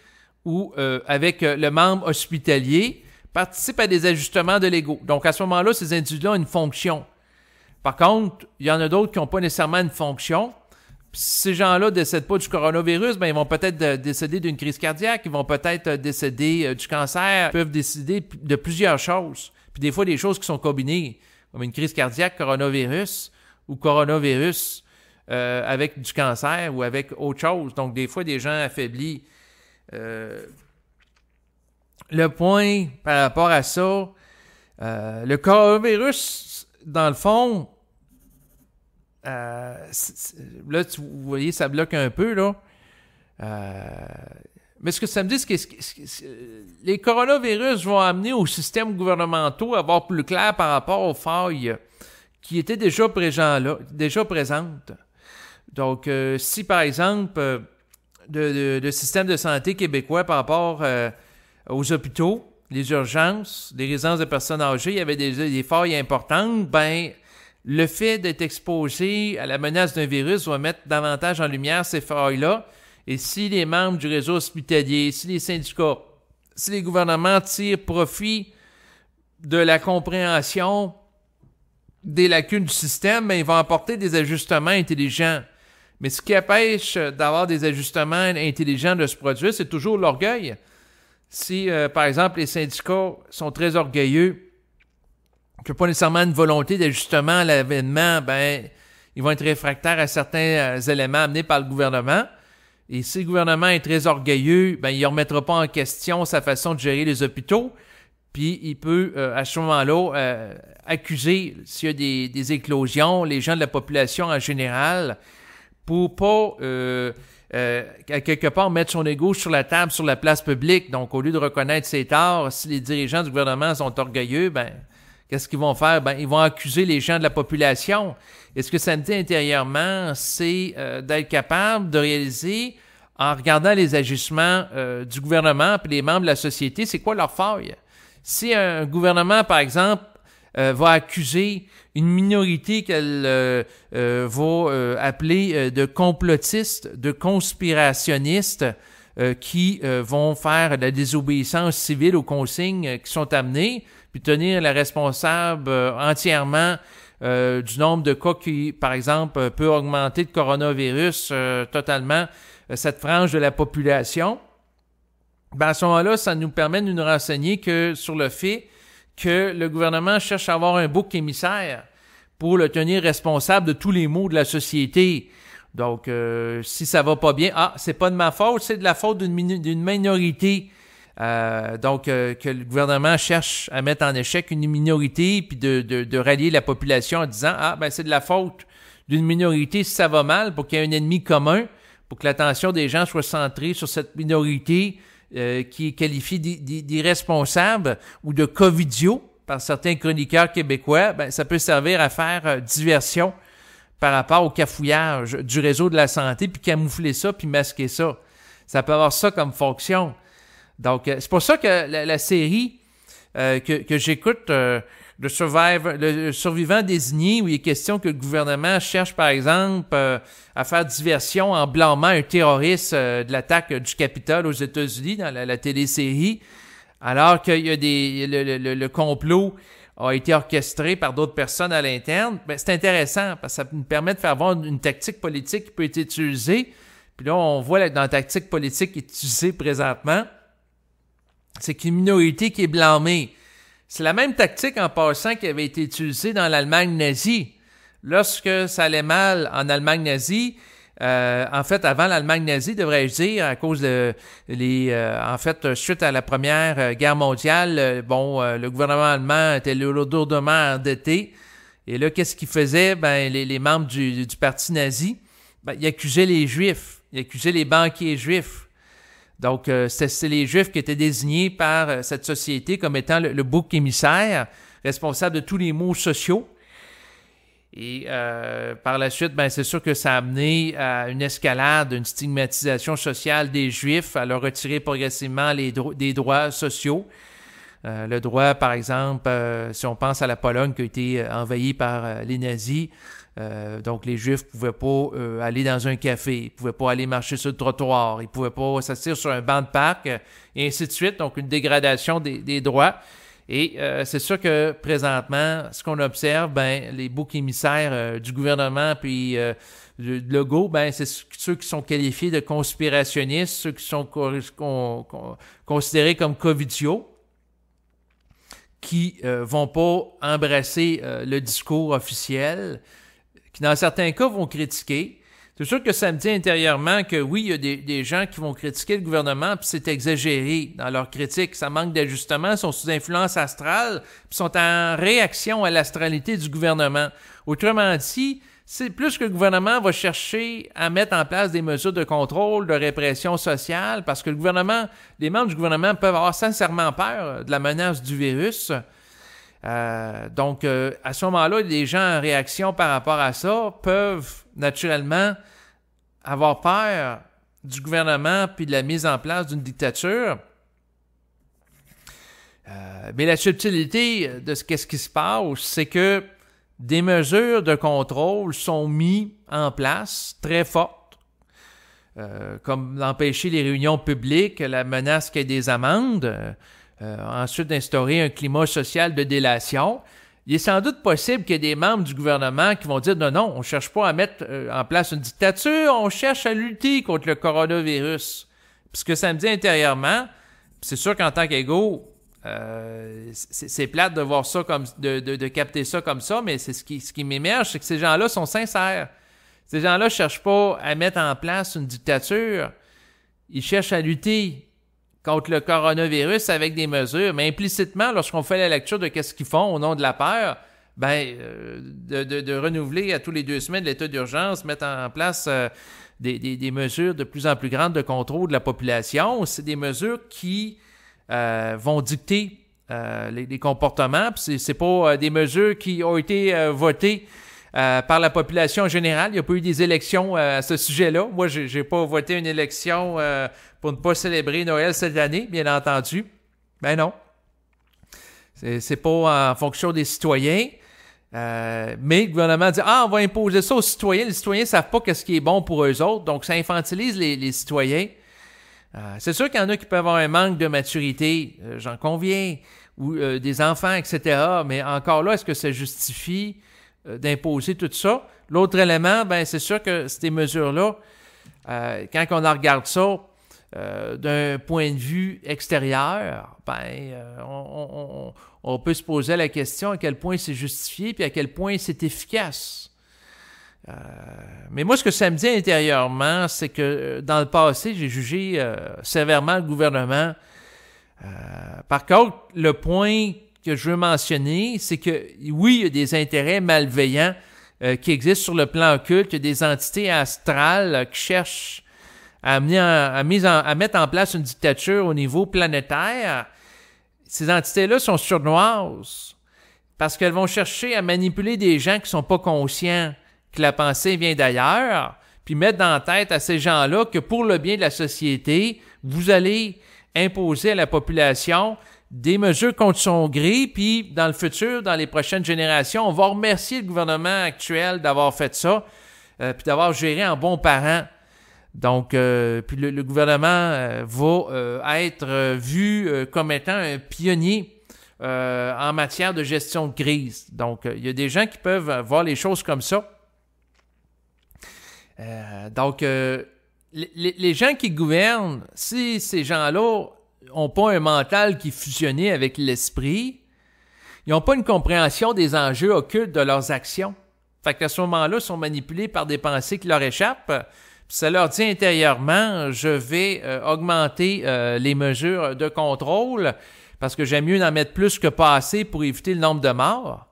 ou avec le membre hospitalier participent à des ajustements de l'ego. Donc, à ce moment-là, ces individus-là ont une fonction. Par contre, il y en a d'autres qui n'ont pas nécessairement une fonction. Puis, si ces gens-là ne décèdent pas du coronavirus, ben, ils vont peut-être décéder d'une crise cardiaque, ils vont peut-être décéder du cancer, ils peuvent décider de plusieurs choses. Puis des fois, des choses qui sont combinées, comme une crise cardiaque, coronavirus, ou coronavirus avec du cancer ou avec autre chose. Donc, des fois, des gens affaiblis. Le point par rapport à ça, le coronavirus, dans le fond, là, vous voyez, ça bloque un peu, là. Mais ce que ça me dit, c'est que les coronavirus vont amener aux systèmes gouvernementaux à voir plus clair par rapport aux failles qui étaient déjà présentes. Donc, si par exemple, le système de santé québécois par rapport aux hôpitaux, les urgences, les résidences de personnes âgées, il y avait des failles importantes, ben le fait d'être exposé à la menace d'un virus va mettre davantage en lumière ces failles-là. Et si les membres du réseau hospitalier, si les syndicats, si les gouvernements tirent profit de la compréhension des lacunes du système, ben, ils vont apporter des ajustements intelligents. Mais ce qui empêche d'avoir des ajustements intelligents de se produire, c'est toujours l'orgueil. Si, par exemple, les syndicats sont très orgueilleux, qu'il n'y a pas nécessairement une volonté d'ajustement à l'événement, ben, ils vont être réfractaires à certains éléments amenés par le gouvernement. Et si le gouvernement est très orgueilleux, ben, il ne remettra pas en question sa façon de gérer les hôpitaux. Puis, il peut, à ce moment-là, accuser, s'il y a des éclosions, les gens de la population en général, pour pas, à quelque part, mettre son ego sur la table, sur la place publique. Donc, au lieu de reconnaître ses torts, si les dirigeants du gouvernement sont orgueilleux, ben, qu'est-ce qu'ils vont faire? Ben, ils vont accuser les gens de la population. Et ce que ça me dit intérieurement, c'est d'être capable de réaliser, en regardant les agissements du gouvernement et les membres de la société, c'est quoi leur faille? Si un gouvernement, par exemple, va accuser une minorité qu'elle va appeler de complotistes, de conspirationnistes, qui vont faire de la désobéissance civile aux consignes qui sont amenées, puis tenir la responsable entièrement du nombre de cas qui, par exemple, peut augmenter de coronavirus totalement cette frange de la population, ben à ce moment-là, ça nous permet de nous renseigner que sur le fait que le gouvernement cherche à avoir un bouc émissaire pour le tenir responsable de tous les maux de la société. Donc, si ça va pas bien, c'est pas de ma faute, c'est de la faute d'une minorité. Donc, que le gouvernement cherche à mettre en échec une minorité, puis de rallier la population en disant, c'est de la faute d'une minorité si ça va mal, pour qu'il y ait un ennemi commun, pour que l'attention des gens soit centrée sur cette minorité qui est qualifiée d'irresponsable ou de covidio par certains chroniqueurs québécois. Ben, ça peut servir à faire diversion par rapport au cafouillage du réseau de la santé, puis camoufler ça, puis masquer ça. Ça peut avoir ça comme fonction. Donc, c'est pour ça que la série que j'écoute, le survivant désigné, où il est question que le gouvernement cherche, par exemple, à faire diversion en blâmant un terroriste de l'attaque du Capitole aux États-Unis dans la télésérie, alors qu'il y a le complot a été orchestré par d'autres personnes à l'interne. Ben, c'est intéressant parce que ça nous permet de faire avoir une tactique politique qui peut être utilisée. Puis là, on voit dans la tactique politique qui est utilisée présentement, c'est qu'une minorité qui est blâmée. C'est la même tactique en passant qui avait été utilisée dans l'Allemagne nazie. Lorsque ça allait mal en Allemagne nazie, en fait, avant l'Allemagne nazie, devrais-je dire, à cause de suite à la Première Guerre mondiale, le gouvernement allemand était lourdement endetté. Et là, qu'est-ce qu'il faisait? Ben, les membres du parti nazi, ils accusaient les Juifs, ils accusaient les banquiers juifs. Donc, c'est les Juifs qui étaient désignés par cette société comme étant le bouc émissaire, responsable de tous les maux sociaux. Et par la suite, c'est sûr que ça a amené à une escalade, une stigmatisation sociale des Juifs, à leur retirer progressivement des droits sociaux. Le droit, par exemple, si on pense à la Pologne qui a été envahie par les nazis, donc les Juifs ne pouvaient pas aller dans un café, ils ne pouvaient pas aller marcher sur le trottoir, ils ne pouvaient pas s'asseoir sur un banc de parc, et ainsi de suite. Donc une dégradation des droits. Et c'est sûr que présentement, ce qu'on observe, les boucs émissaires du gouvernement puis de Legault, c'est ceux qui sont qualifiés de conspirationnistes, ceux qui sont considérés comme covidiaux, qui vont pas embrasser le discours officiel, qui dans certains cas vont critiquer. C'est sûr que ça me dit intérieurement que oui, il y a des gens qui vont critiquer le gouvernement, puis c'est exagéré dans leur critique. Ça manque d'ajustement, ils sont sous influence astrale, puis sont en réaction à l'astralité du gouvernement. Autrement dit, c'est plus que le gouvernement va chercher à mettre en place des mesures de contrôle, de répression sociale, parce que les membres du gouvernement peuvent avoir sincèrement peur de la menace du virus. Donc, à ce moment-là, les gens en réaction par rapport à ça peuvent naturellement avoir peur du gouvernement puis de la mise en place d'une dictature. Mais la subtilité de qu'est-ce qui se passe, c'est que des mesures de contrôle sont mises en place très fortes, comme d'empêcher les réunions publiques, la menace qu'il y ait des amendes, ensuite d'instaurer un climat social de délation. Il est sans doute possible qu'il y ait des membres du gouvernement qui vont dire non, on ne cherche pas à mettre en place une dictature, on cherche à lutter contre le coronavirus. Puis ce que ça me dit intérieurement, c'est sûr qu'en tant qu'égo, c'est plate de voir ça comme de capter ça comme ça, mais c'est ce qui m'émerge, c'est que ces gens-là sont sincères. Ces gens-là ne cherchent pas à mettre en place une dictature, ils cherchent à lutter contre le coronavirus avec des mesures, mais implicitement, lorsqu'on fait la lecture de qu'est-ce qu'ils font au nom de la peur, de renouveler à tous les 2 semaines l'état d'urgence, mettre en place des mesures de plus en plus grandes de contrôle de la population, c'est des mesures qui vont dicter les comportements, puis c'est pas des mesures qui ont été votées par la population générale. Il n'y a pas eu des élections à ce sujet-là. Moi, j'ai pas voté une élection pour ne pas célébrer Noël cette année, bien entendu. Ben non. C'est pas en fonction des citoyens. Mais le gouvernement dit « Ah, on va imposer ça aux citoyens. Les citoyens ne savent pas ce qui est bon pour eux autres. » Donc, ça infantilise les citoyens. C'est sûr qu'il y en a qui peuvent avoir un manque de maturité, j'en conviens, ou des enfants, etc. Mais encore là, est-ce que ça justifie d'imposer tout ça? L'autre élément, c'est sûr que ces mesures-là, quand on en regarde ça d'un point de vue extérieur, on peut se poser la question à quel point c'est justifié puis à quel point c'est efficace. Mais moi, ce que ça me dit intérieurement, c'est que dans le passé, j'ai jugé sévèrement le gouvernement. Par contre, le point que je veux mentionner, c'est que oui, il y a des intérêts malveillants qui existent sur le plan occulte. Il y a des entités astrales qui cherchent à mettre en place une dictature au niveau planétaire. Ces entités-là sont sournoises parce qu'elles vont chercher à manipuler des gens qui ne sont pas conscients que la pensée vient d'ailleurs, puis mettre dans la tête à ces gens-là que pour le bien de la société, vous allez imposer à la population des mesures contre son gré, puis dans le futur, dans les prochaines générations, on va remercier le gouvernement actuel d'avoir fait ça, puis d'avoir géré en bon parent. Donc, puis le gouvernement va être vu comme étant un pionnier en matière de gestion de crise. Donc, il y a des gens qui peuvent voir les choses comme ça. Donc, les gens qui gouvernent, si ces gens-là n'ont pas un mental qui est fusionné avec l'esprit, ils n'ont pas une compréhension des enjeux occultes de leurs actions. Fait qu'à ce moment-là, ils sont manipulés par des pensées qui leur échappent. Puis ça leur dit intérieurement, je vais augmenter les mesures de contrôle parce que j'aime mieux en mettre plus que pas assez pour éviter le nombre de morts.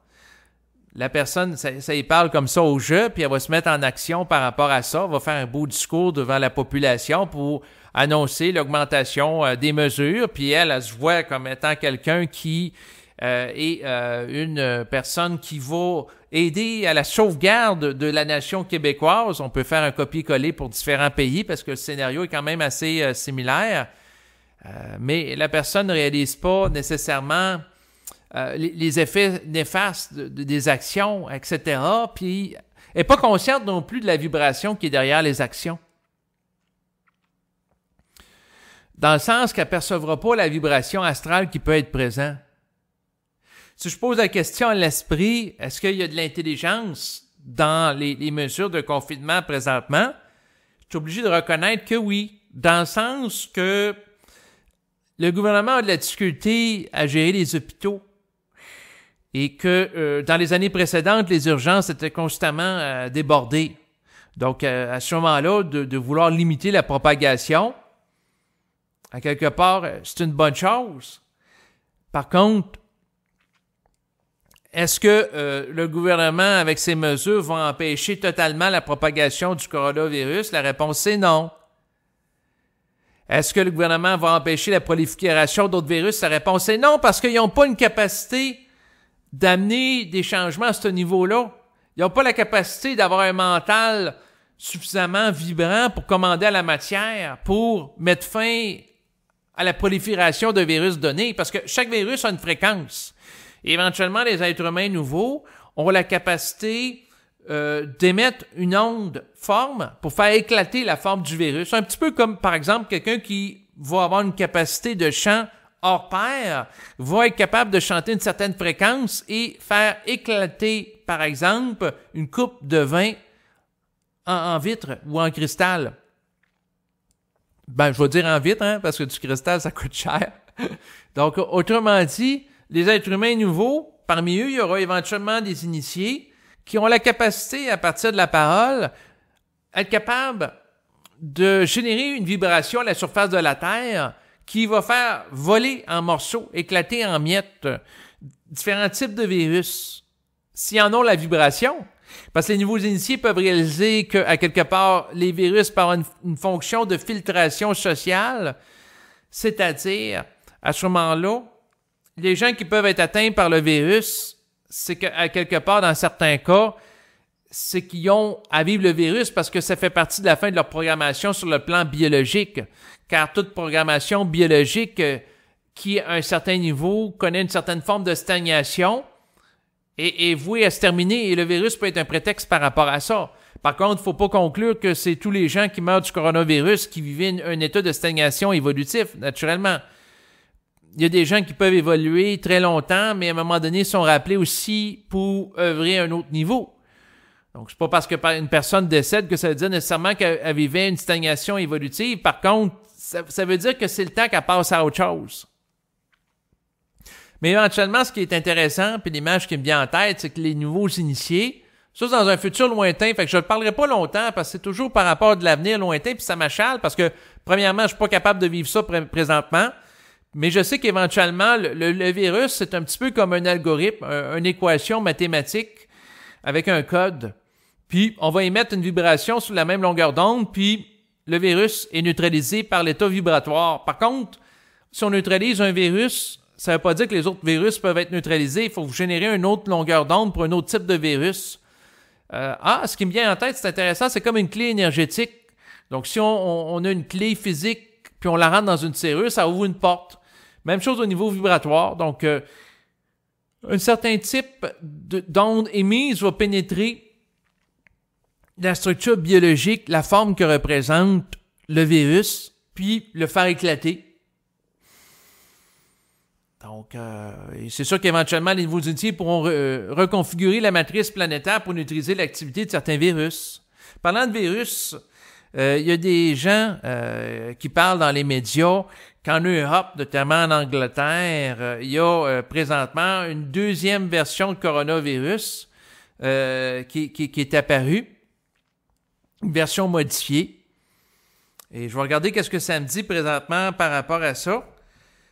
La personne, ça y parle comme ça au jeu, puis elle va se mettre en action par rapport à ça, va faire un beau discours devant la population pour annoncer l'augmentation des mesures, puis elle se voit comme étant quelqu'un qui est une personne qui va aider à la sauvegarde de la nation québécoise. On peut faire un copier-coller pour différents pays parce que le scénario est quand même assez similaire. Mais la personne ne réalise pas nécessairement les effets néfastes des actions, etc. Puis elle n'est pas consciente non plus de la vibration qui est derrière les actions. Dans le sens qu'elle ne percevra pas la vibration astrale qui peut être présente. Si je pose la question à l'esprit, est-ce qu'il y a de l'intelligence dans les mesures de confinement présentement? Je suis obligé de reconnaître que oui, dans le sens que le gouvernement a de la difficulté à gérer les hôpitaux et que dans les années précédentes, les urgences étaient constamment débordées. Donc, à ce moment-là, de vouloir limiter la propagation, à quelque part, c'est une bonne chose. Par contre, est-ce que le gouvernement, avec ces mesures, va empêcher totalement la propagation du coronavirus? La réponse, c'est non. Est-ce que le gouvernement va empêcher la prolifération d'autres virus? La réponse est non, parce qu'ils n'ont pas une capacité d'amener des changements à ce niveau-là. Ils n'ont pas la capacité d'avoir un mental suffisamment vibrant pour commander à la matière, pour mettre fin à la prolifération de virus donnés, parce que chaque virus a une fréquence. Et éventuellement, les êtres humains nouveaux ont la capacité d'émettre une onde forme pour faire éclater la forme du virus. Un petit peu comme, par exemple, quelqu'un qui va avoir une capacité de chant hors pair, va être capable de chanter une certaine fréquence et faire éclater, par exemple, une coupe de vin en vitre ou en cristal. Ben, je vais dire en vitre, hein, parce que du cristal, ça coûte cher. Donc, autrement dit, les êtres humains nouveaux, parmi eux, il y aura éventuellement des initiés qui ont la capacité, à partir de la parole, être capables de générer une vibration à la surface de la Terre qui va faire voler en morceaux, éclater en miettes différents types de virus, s'ils en ont la vibration. Parce que les nouveaux initiés peuvent réaliser qu'à quelque part, les virus par une fonction de filtration sociale, c'est-à-dire, à ce moment-là, les gens qui peuvent être atteints par le virus, c'est qu'à quelque part, dans certains cas, c'est qu'ils ont à vivre le virus parce que ça fait partie de la fin de leur programmation sur le plan biologique. Car toute programmation biologique qui, à un certain niveau, connaît une certaine forme de stagnation est vouée à se terminer et le virus peut être un prétexte par rapport à ça. Par contre, il ne faut pas conclure que c'est tous les gens qui meurent du coronavirus qui vivaient un état de stagnation évolutif, naturellement. Il y a des gens qui peuvent évoluer très longtemps, mais à un moment donné, sont rappelés aussi pour œuvrer à un autre niveau. Donc, c'est pas parce qu'une personne décède que ça veut dire nécessairement qu'elle vivait une stagnation évolutive. Par contre, ça veut dire que c'est le temps qu'elle passe à autre chose. Mais éventuellement, ce qui est intéressant, puis l'image qui me vient en tête, c'est que les nouveaux initiés, ça, c'est dans un futur lointain, fait que je ne parlerai pas longtemps, parce que c'est toujours par rapport à de l'avenir lointain, puis ça m'achale, parce que, premièrement, je suis pas capable de vivre ça présentement, mais je sais qu'éventuellement, le virus, c'est un petit peu comme un algorithme, une équation mathématique avec un code. Puis, on va émettre une vibration sur la même longueur d'onde, puis le virus est neutralisé par l'état vibratoire. Par contre, si on neutralise un virus, ça ne veut pas dire que les autres virus peuvent être neutralisés. Il faut générer une autre longueur d'onde pour un autre type de virus. Ce qui me vient en tête, c'est intéressant, c'est comme une clé énergétique. Donc, si on a une clé physique, puis on la rentre dans une serrure, ça ouvre une porte. Même chose au niveau vibratoire. Donc, un certain type d'onde émise va pénétrer la structure biologique, la forme que représente le virus, puis le faire éclater. Donc, c'est sûr qu'éventuellement, les nouveaux initiés pourront reconfigurer la matrice planétaire pour neutraliser l'activité de certains virus. Parlant de virus, il y a des gens qui parlent dans les médias qu'en Europe, notamment en Angleterre, il y a présentement une deuxième version de coronavirus qui est apparue, une version modifiée. Et je vais regarder qu'est-ce que ça me dit présentement par rapport à ça.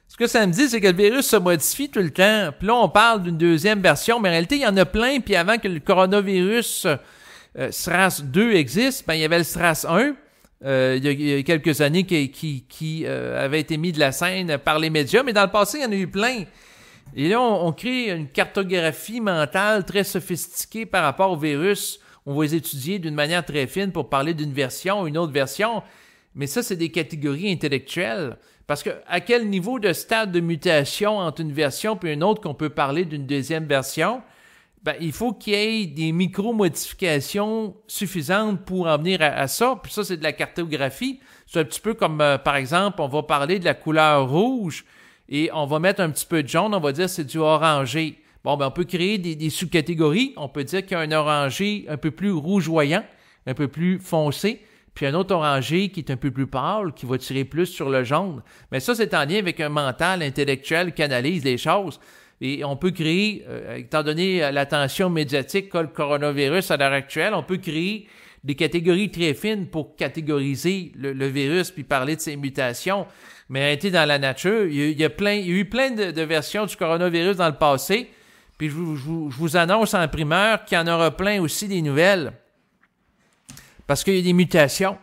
Ce que ça me dit, c'est que le virus se modifie tout le temps. Puis là, on parle d'une deuxième version, mais en réalité, il y en a plein. Puis avant que le coronavirus SRAS 2 existe, il y avait le SRAS 1. Il y a quelques années qui avait été mis de la scène par les médias, mais dans le passé, il y en a eu plein. Et là, on crée une cartographie mentale très sophistiquée par rapport au virus. On va les étudier d'une manière très fine pour parler d'une version, une autre version. Mais ça, c'est des catégories intellectuelles. Parce que à quel niveau de stade de mutation entre une version et une autre qu'on peut parler d'une deuxième version? Ben, il faut qu'il y ait des micro-modifications suffisantes pour en venir à ça. Puis ça, c'est de la cartographie. C'est un petit peu comme, par exemple, on va parler de la couleur rouge et on va mettre un petit peu de jaune, on va dire c'est du orangé. Bon, ben on peut créer des sous-catégories. On peut dire qu'il y a un orangé un peu plus rougeoyant, un peu plus foncé, puis un autre orangé qui est un peu plus pâle, qui va tirer plus sur le jaune. Mais ça, c'est en lien avec un mental intellectuel qui analyse les choses. Et on peut créer, étant donné l'attention médiatique qu'a le coronavirus à l'heure actuelle, on peut créer des catégories très fines pour catégoriser le virus puis parler de ses mutations. Mais été dans la nature, il y a eu plein de versions du coronavirus dans le passé. Puis je vous annonce en primeur qu'il y en aura plein aussi des nouvelles. Parce qu'il y a des mutations.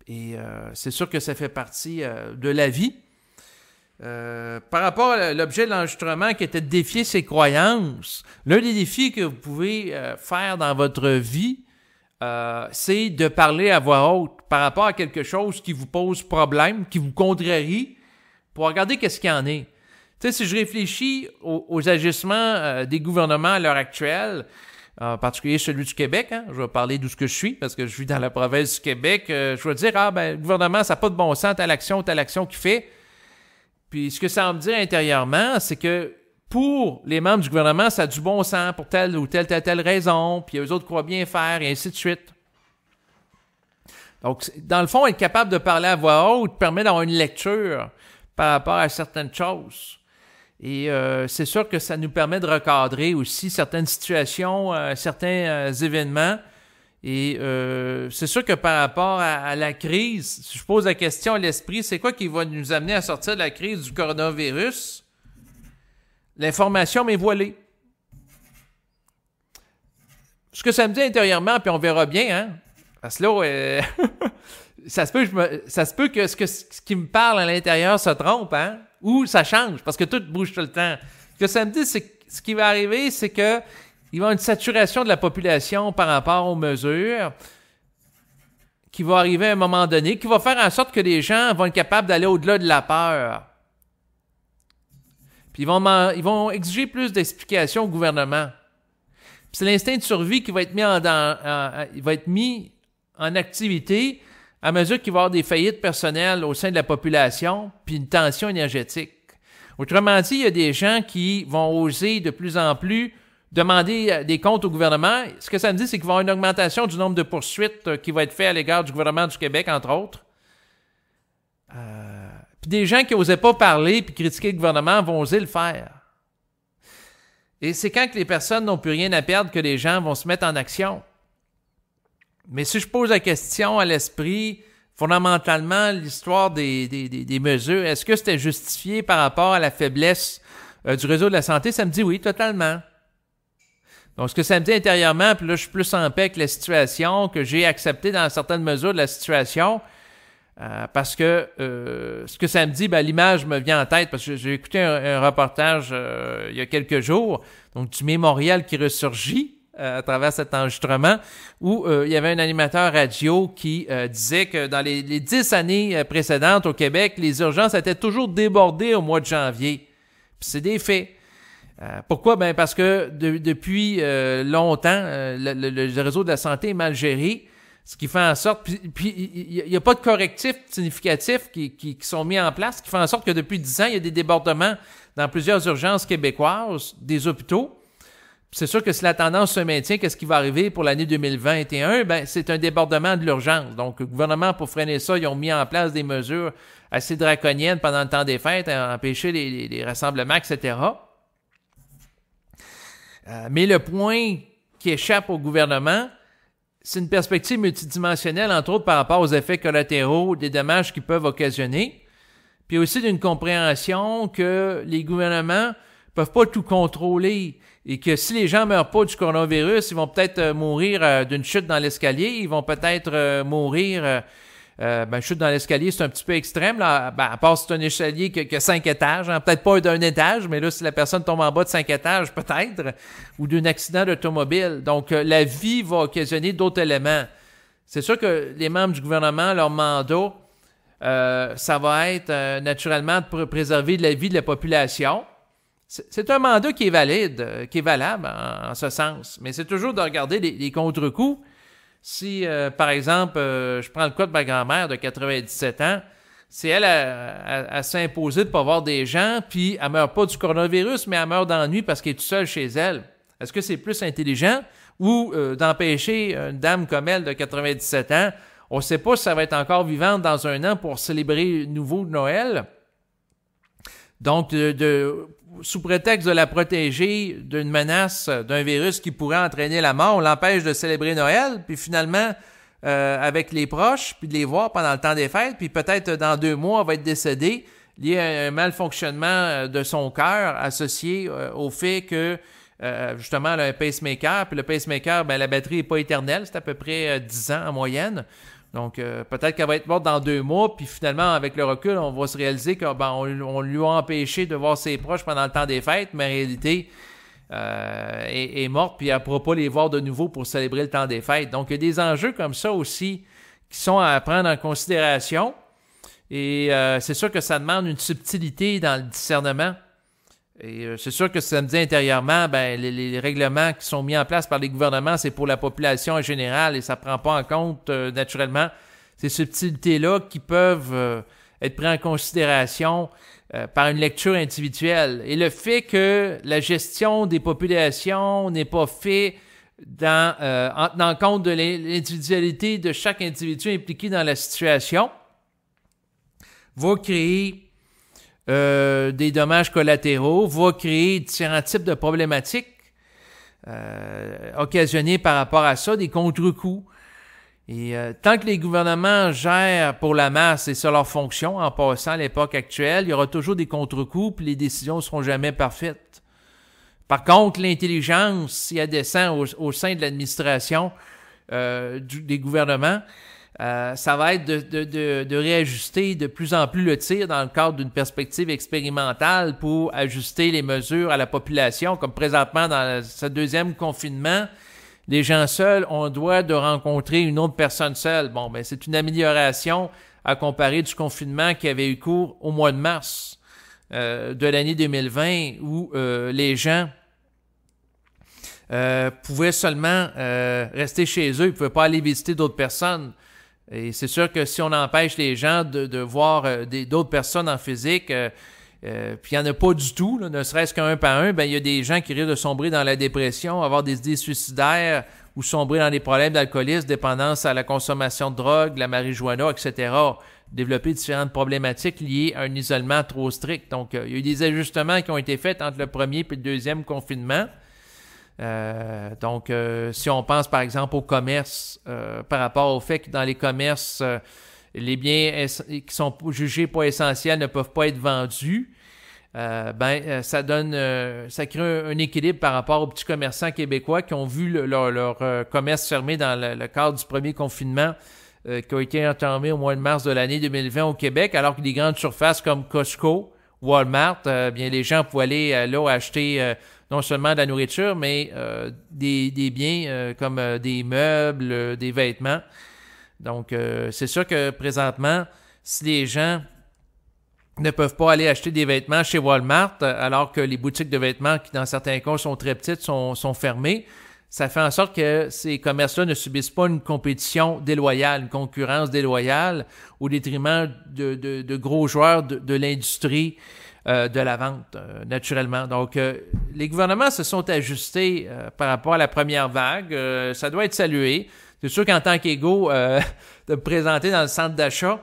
Et c'est sûr que ça fait partie de la vie. Par rapport à l'objet de l'enregistrement qui était de défier ses croyances, l'un des défis que vous pouvez faire dans votre vie, c'est de parler à voix haute par rapport à quelque chose qui vous pose problème, qui vous contrarie, pour regarder qu'est-ce qu'il y en est. Tu sais, si je réfléchis aux agissements des gouvernements à l'heure actuelle, en particulier celui du Québec, je vais parler d'où ce que je suis, parce que je vis dans la province du Québec, je vais dire, le gouvernement, ça n'a pas de bon sens, telle action qu'il fait. Puis ce que ça me dit intérieurement, c'est que pour les membres du gouvernement, ça a du bon sens pour telle ou telle raison, puis eux autres croient bien faire, et ainsi de suite. Donc, dans le fond, être capable de parler à voix haute permet d'avoir une lecture par rapport à certaines choses. Et c'est sûr que ça nous permet de recadrer aussi certaines situations, certains événements. Et c'est sûr que par rapport à la crise, si je pose la question à l'esprit, c'est quoi qui va nous amener à sortir de la crise du coronavirus? L'information m'est voilée. Ce que ça me dit intérieurement, puis on verra bien, parce que là, ça se peut que ce qui me parle à l'intérieur se trompe, ou ça change, parce que tout bouge tout le temps. Ce que ça me dit, c'est que ce qui va arriver, c'est que il va y avoir une saturation de la population par rapport aux mesures qui va arriver à un moment donné, qui va faire en sorte que les gens vont être capables d'aller au-delà de la peur. Puis ils vont exiger plus d'explications au gouvernement. Puis c'est l'instinct de survie qui va être mis en activité à mesure qu'il va y avoir des faillites personnelles au sein de la population, puis une tension énergétique. Autrement dit, il y a des gens qui vont oser de plus en plus demander des comptes au gouvernement. Ce que ça me dit, c'est qu'il va y avoir une augmentation du nombre de poursuites qui va être fait à l'égard du gouvernement du Québec, entre autres. Puis des gens qui n'osaient pas parler puis critiquer le gouvernement vont oser le faire. Et c'est quand que les personnes n'ont plus rien à perdre que les gens vont se mettre en action. Mais si je pose la question à l'esprit, fondamentalement, l'histoire des mesures, est-ce que c'était justifié par rapport à la faiblesse du réseau de la santé? Ça me dit oui, totalement. Donc, ce que ça me dit intérieurement, puis là, je suis plus en paix avec la situation, que j'ai accepté dans certaines mesures de la situation, parce que ce que ça me dit, l'image me vient en tête, parce que j'ai écouté un reportage il y a quelques jours, donc du mémorial qui ressurgit à travers cet enregistrement, où il y avait un animateur radio qui disait que dans les 10 années précédentes au Québec, les urgences étaient toujours débordées au mois de janvier. Puis c'est des faits. Pourquoi? Parce que depuis longtemps, le réseau de la santé est mal géré, ce qui fait en sorte... Puis il n'y a pas de correctifs significatifs qui sont mis en place, ce qui fait en sorte que depuis 10 ans, il y a des débordements dans plusieurs urgences québécoises, des hôpitaux. Puis c'est sûr que si la tendance se maintient, qu'est-ce qui va arriver pour l'année 2021? C'est un débordement de l'urgence. Donc, le gouvernement, pour freiner ça, ils ont mis en place des mesures assez draconiennes pendant le temps des fêtes, à empêcher les rassemblements, etc. Mais le point qui échappe au gouvernement, c'est une perspective multidimensionnelle, entre autres par rapport aux effets collatéraux, des dommages qu'ils peuvent occasionner, puis aussi d'une compréhension que les gouvernements peuvent pas tout contrôler et que si les gens meurent pas du coronavirus, ils vont peut-être mourir d'une chute dans l'escalier, ils vont peut-être mourir... chute dans l'escalier, c'est un petit peu extrême, là. À part si c'est un escalier qui a 5 étages, peut-être pas d'un étage, mais là, si la personne tombe en bas de 5 étages, peut-être, ou d'un accident d'automobile. Donc, la vie va occasionner d'autres éléments. C'est sûr que les membres du gouvernement, leur mandat ça va être naturellement de préserver la vie de la population. C'est un mandat qui est valide, qui est valable en ce sens, mais c'est toujours de regarder les contre-coups. Si, par exemple, je prends le cas de ma grand-mère de 97 ans, si elle s'est imposée de ne pas voir des gens, puis elle ne meurt pas du coronavirus, mais elle meurt d'ennui parce qu'elle est toute seule chez elle, est-ce que c'est plus intelligent ou d'empêcher une dame comme elle de 97 ans, on ne sait pas si ça va être encore vivante dans un an pour célébrer nouveau Noël. Donc, sous prétexte de la protéger d'une menace d'un virus qui pourrait entraîner la mort, on l'empêche de célébrer Noël, puis finalement, avec les proches, puis de les voir pendant le temps des fêtes, puis peut-être dans 2 mois, elle va être décédée lié à un malfonctionnement de son cœur associé au fait que, justement, elle a un pacemaker, puis le pacemaker, ben, la batterie n'est pas éternelle, c'est à peu près 10 ans en moyenne. Donc, peut-être qu'elle va être morte dans 2 mois, puis finalement, avec le recul, on va se réaliser qu'on lui a empêché de voir ses proches pendant le temps des fêtes, mais en réalité, est morte, puis elle ne pourra pas les voir de nouveau pour célébrer le temps des fêtes. Donc, il y a des enjeux comme ça aussi qui sont à prendre en considération. Et c'est sûr que ça demande une subtilité dans le discernement. Et c'est sûr que ça me dit intérieurement, ben, les règlements qui sont mis en place par les gouvernements, c'est pour la population en général et ça ne prend pas en compte naturellement ces subtilités-là qui peuvent être prises en considération par une lecture individuelle. Et le fait que la gestion des populations n'est pas faite en tenant compte de l'individualité de chaque individu impliqué dans la situation va créer des dommages collatéraux, va créer différents types de problématiques occasionnées par rapport à ça, des contre-coups. Et tant que les gouvernements gèrent pour la masse et c'est leur fonction, en passant à l'époque actuelle, il y aura toujours des contre-coups puis les décisions ne seront jamais parfaites. Par contre, l'intelligence, si elle descend au sein de l'administration des gouvernements, ça va être de réajuster de plus en plus le tir dans le cadre d'une perspective expérimentale pour ajuster les mesures à la population, comme présentement dans ce 2e confinement. Les gens seuls ont le droit de rencontrer une autre personne seule. Bon, ben c'est une amélioration à comparer du confinement qui avait eu cours au mois de mars de l'année 2020 où les gens pouvaient seulement rester chez eux, ils ne pouvaient pas aller visiter d'autres personnes. Et c'est sûr que si on empêche les gens de voir d'autres personnes en physique, puis il n'y en a pas du tout, là, ne serait-ce qu'un par un, ben il y a des gens qui risquent de sombrer dans la dépression, avoir des idées suicidaires ou sombrer dans des problèmes d'alcoolisme, dépendance à la consommation de drogue, la marijuana, etc. Développer différentes problématiques liées à un isolement trop strict. Donc, il y a eu des ajustements qui ont été faits entre le premier et le 2e confinement. Donc, si on pense par exemple au commerce, par rapport au fait que dans les commerces, les biens qui sont jugés pas essentiels ne peuvent pas être vendus, ça crée un équilibre par rapport aux petits commerçants québécois qui ont vu leur commerce fermé dans le cadre du premier confinement qui a été entamé au mois de mars de l'année 2020 au Québec, alors que des grandes surfaces comme Costco, Walmart, bien les gens pouvaient aller là acheter non seulement de la nourriture, mais des biens comme des meubles, des vêtements. Donc, c'est sûr que présentement, si les gens ne peuvent pas aller acheter des vêtements chez Walmart, alors que les boutiques de vêtements, qui dans certains cas sont très petites, sont fermées, ça fait en sorte que ces commerces-là ne subissent pas une compétition déloyale, une concurrence déloyale au détriment de gros joueurs de l'industrie de la vente, naturellement. Donc, les gouvernements se sont ajustés par rapport à la première vague. Ça doit être salué. C'est sûr qu'en tant qu'égaux, de me présenter dans le centre d'achat,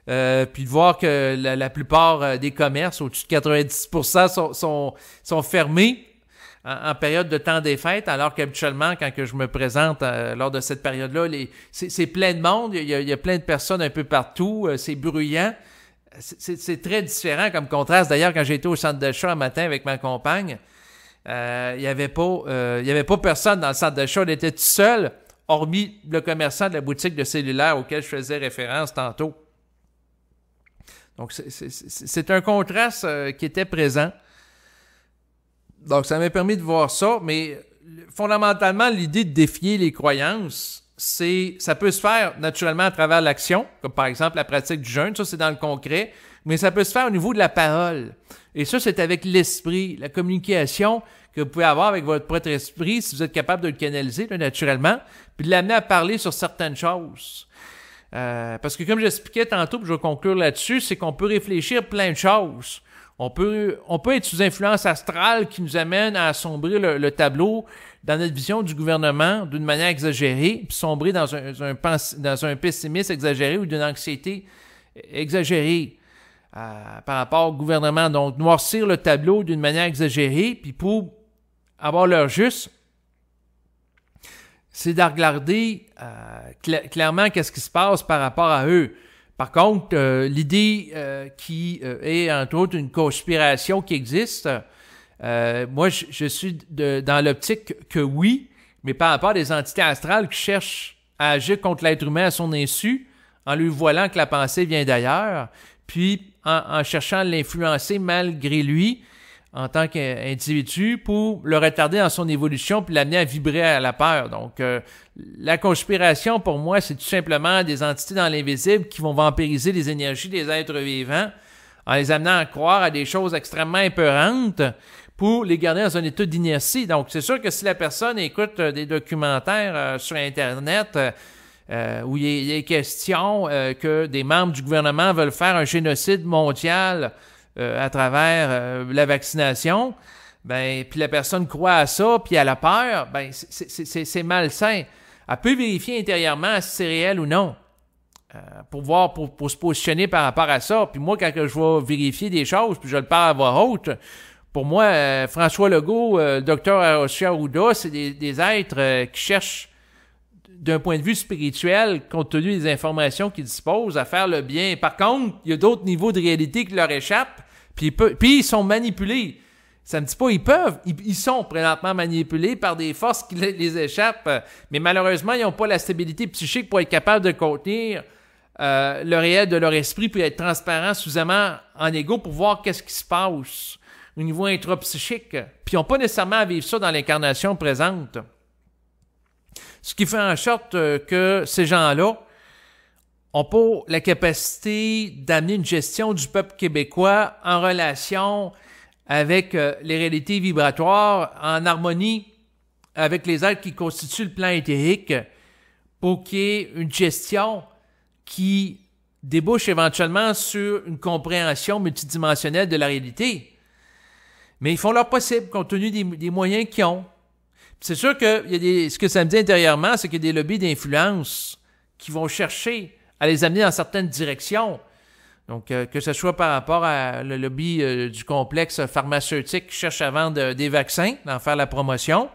puis de voir que la plupart des commerces, au-dessus de 90%, sont fermés en période de temps des fêtes, alors qu'habituellement, quand que je me présente lors de cette période-là, c'est plein de monde, il y a plein de personnes un peu partout, c'est bruyant. C'est très différent comme contraste. D'ailleurs, quand j'étais au centre d'achat un matin avec ma compagne, il y avait pas personne dans le centre d'achat, on était tout seul, hormis le commerçant de la boutique de cellulaire auquel je faisais référence tantôt. Donc, c'est un contraste qui était présent. Donc, ça m'a permis de voir ça, mais fondamentalement, l'idée de défier les croyances, ça peut se faire naturellement à travers l'action, comme par exemple la pratique du jeûne, ça c'est dans le concret, mais ça peut se faire au niveau de la parole. Et ça, c'est avec l'esprit, la communication que vous pouvez avoir avec votre propre esprit, si vous êtes capable de le canaliser là, naturellement, puis de l'amener à parler sur certaines choses. Parce que comme j'expliquais tantôt, puis je vais conclure là-dessus, c'est qu'on peut réfléchir plein de choses. On peut être sous influence astrale qui nous amène à assombrir le tableau dans notre vision du gouvernement d'une manière exagérée, puis sombrer dans un pessimisme exagéré ou d'une anxiété exagérée par rapport au gouvernement. Donc, noircir le tableau d'une manière exagérée, puis pour avoir l'heure juste, c'est de regarder clairement qu'est-ce qui se passe par rapport à eux. Par contre, l'idée qui est, entre autres, une conspiration qui existe, moi, je suis dans l'optique que oui, mais par rapport à des entités astrales qui cherchent à agir contre l'être humain à son insu, en lui voilant que la pensée vient d'ailleurs, puis en cherchant à l'influencer malgré lui, en tant qu'individu, pour le retarder dans son évolution puis l'amener à vibrer à la peur. Donc, la conspiration, pour moi, c'est tout simplement des entités dans l'invisible qui vont vampiriser les énergies des êtres vivants en les amenant à croire à des choses extrêmement épeurantes pour les garder dans un état d'inertie. Donc, c'est sûr que si la personne écoute des documentaires sur Internet où il est question que des membres du gouvernement veulent faire un génocide mondial à travers la vaccination, ben, puis la personne croit à ça, puis elle a peur, ben, c'est malsain. Elle peut vérifier intérieurement si c'est réel ou non, pour se positionner par rapport à ça. Puis moi, quand je vais vérifier des choses, puis je le parle à voix haute, pour moi, François Legault, Dr Hiroshi Arruda, c'est des êtres qui cherchent, d'un point de vue spirituel, compte tenu des informations qu'ils disposent, à faire le bien. Par contre, il y a d'autres niveaux de réalité qui leur échappent, puis ils sont manipulés. Ça me dit pas ils peuvent, ils sont présentement manipulés par des forces qui les échappent, mais malheureusement, ils n'ont pas la stabilité psychique pour être capables de contenir le réel de leur esprit, puis être transparents suffisamment en ego pour voir qu'est-ce qui se passe au niveau intrapsychique. Puis ils n'ont pas nécessairement à vivre ça dans l'incarnation présente. Ce qui fait en sorte que ces gens-là n'ont pas la capacité d'amener une gestion du peuple québécois en relation avec les réalités vibratoires, en harmonie avec les êtres qui constituent le plan éthérique, pour qu'il y ait une gestion qui débouche éventuellement sur une compréhension multidimensionnelle de la réalité. Mais ils font leur possible compte tenu des moyens qu'ils ont. C'est sûr que ce que ça me dit intérieurement, c'est qu'il y a des lobbies d'influence qui vont chercher à les amener dans certaines directions. Donc, que ce soit par rapport à le lobby du complexe pharmaceutique qui cherche à vendre des vaccins, d'en faire la promotion.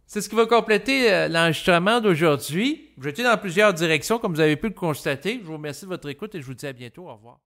C'est ce qui va compléter l'enregistrement d'aujourd'hui. Je vais dans plusieurs directions, comme vous avez pu le constater. Je vous remercie de votre écoute et je vous dis à bientôt. Au revoir.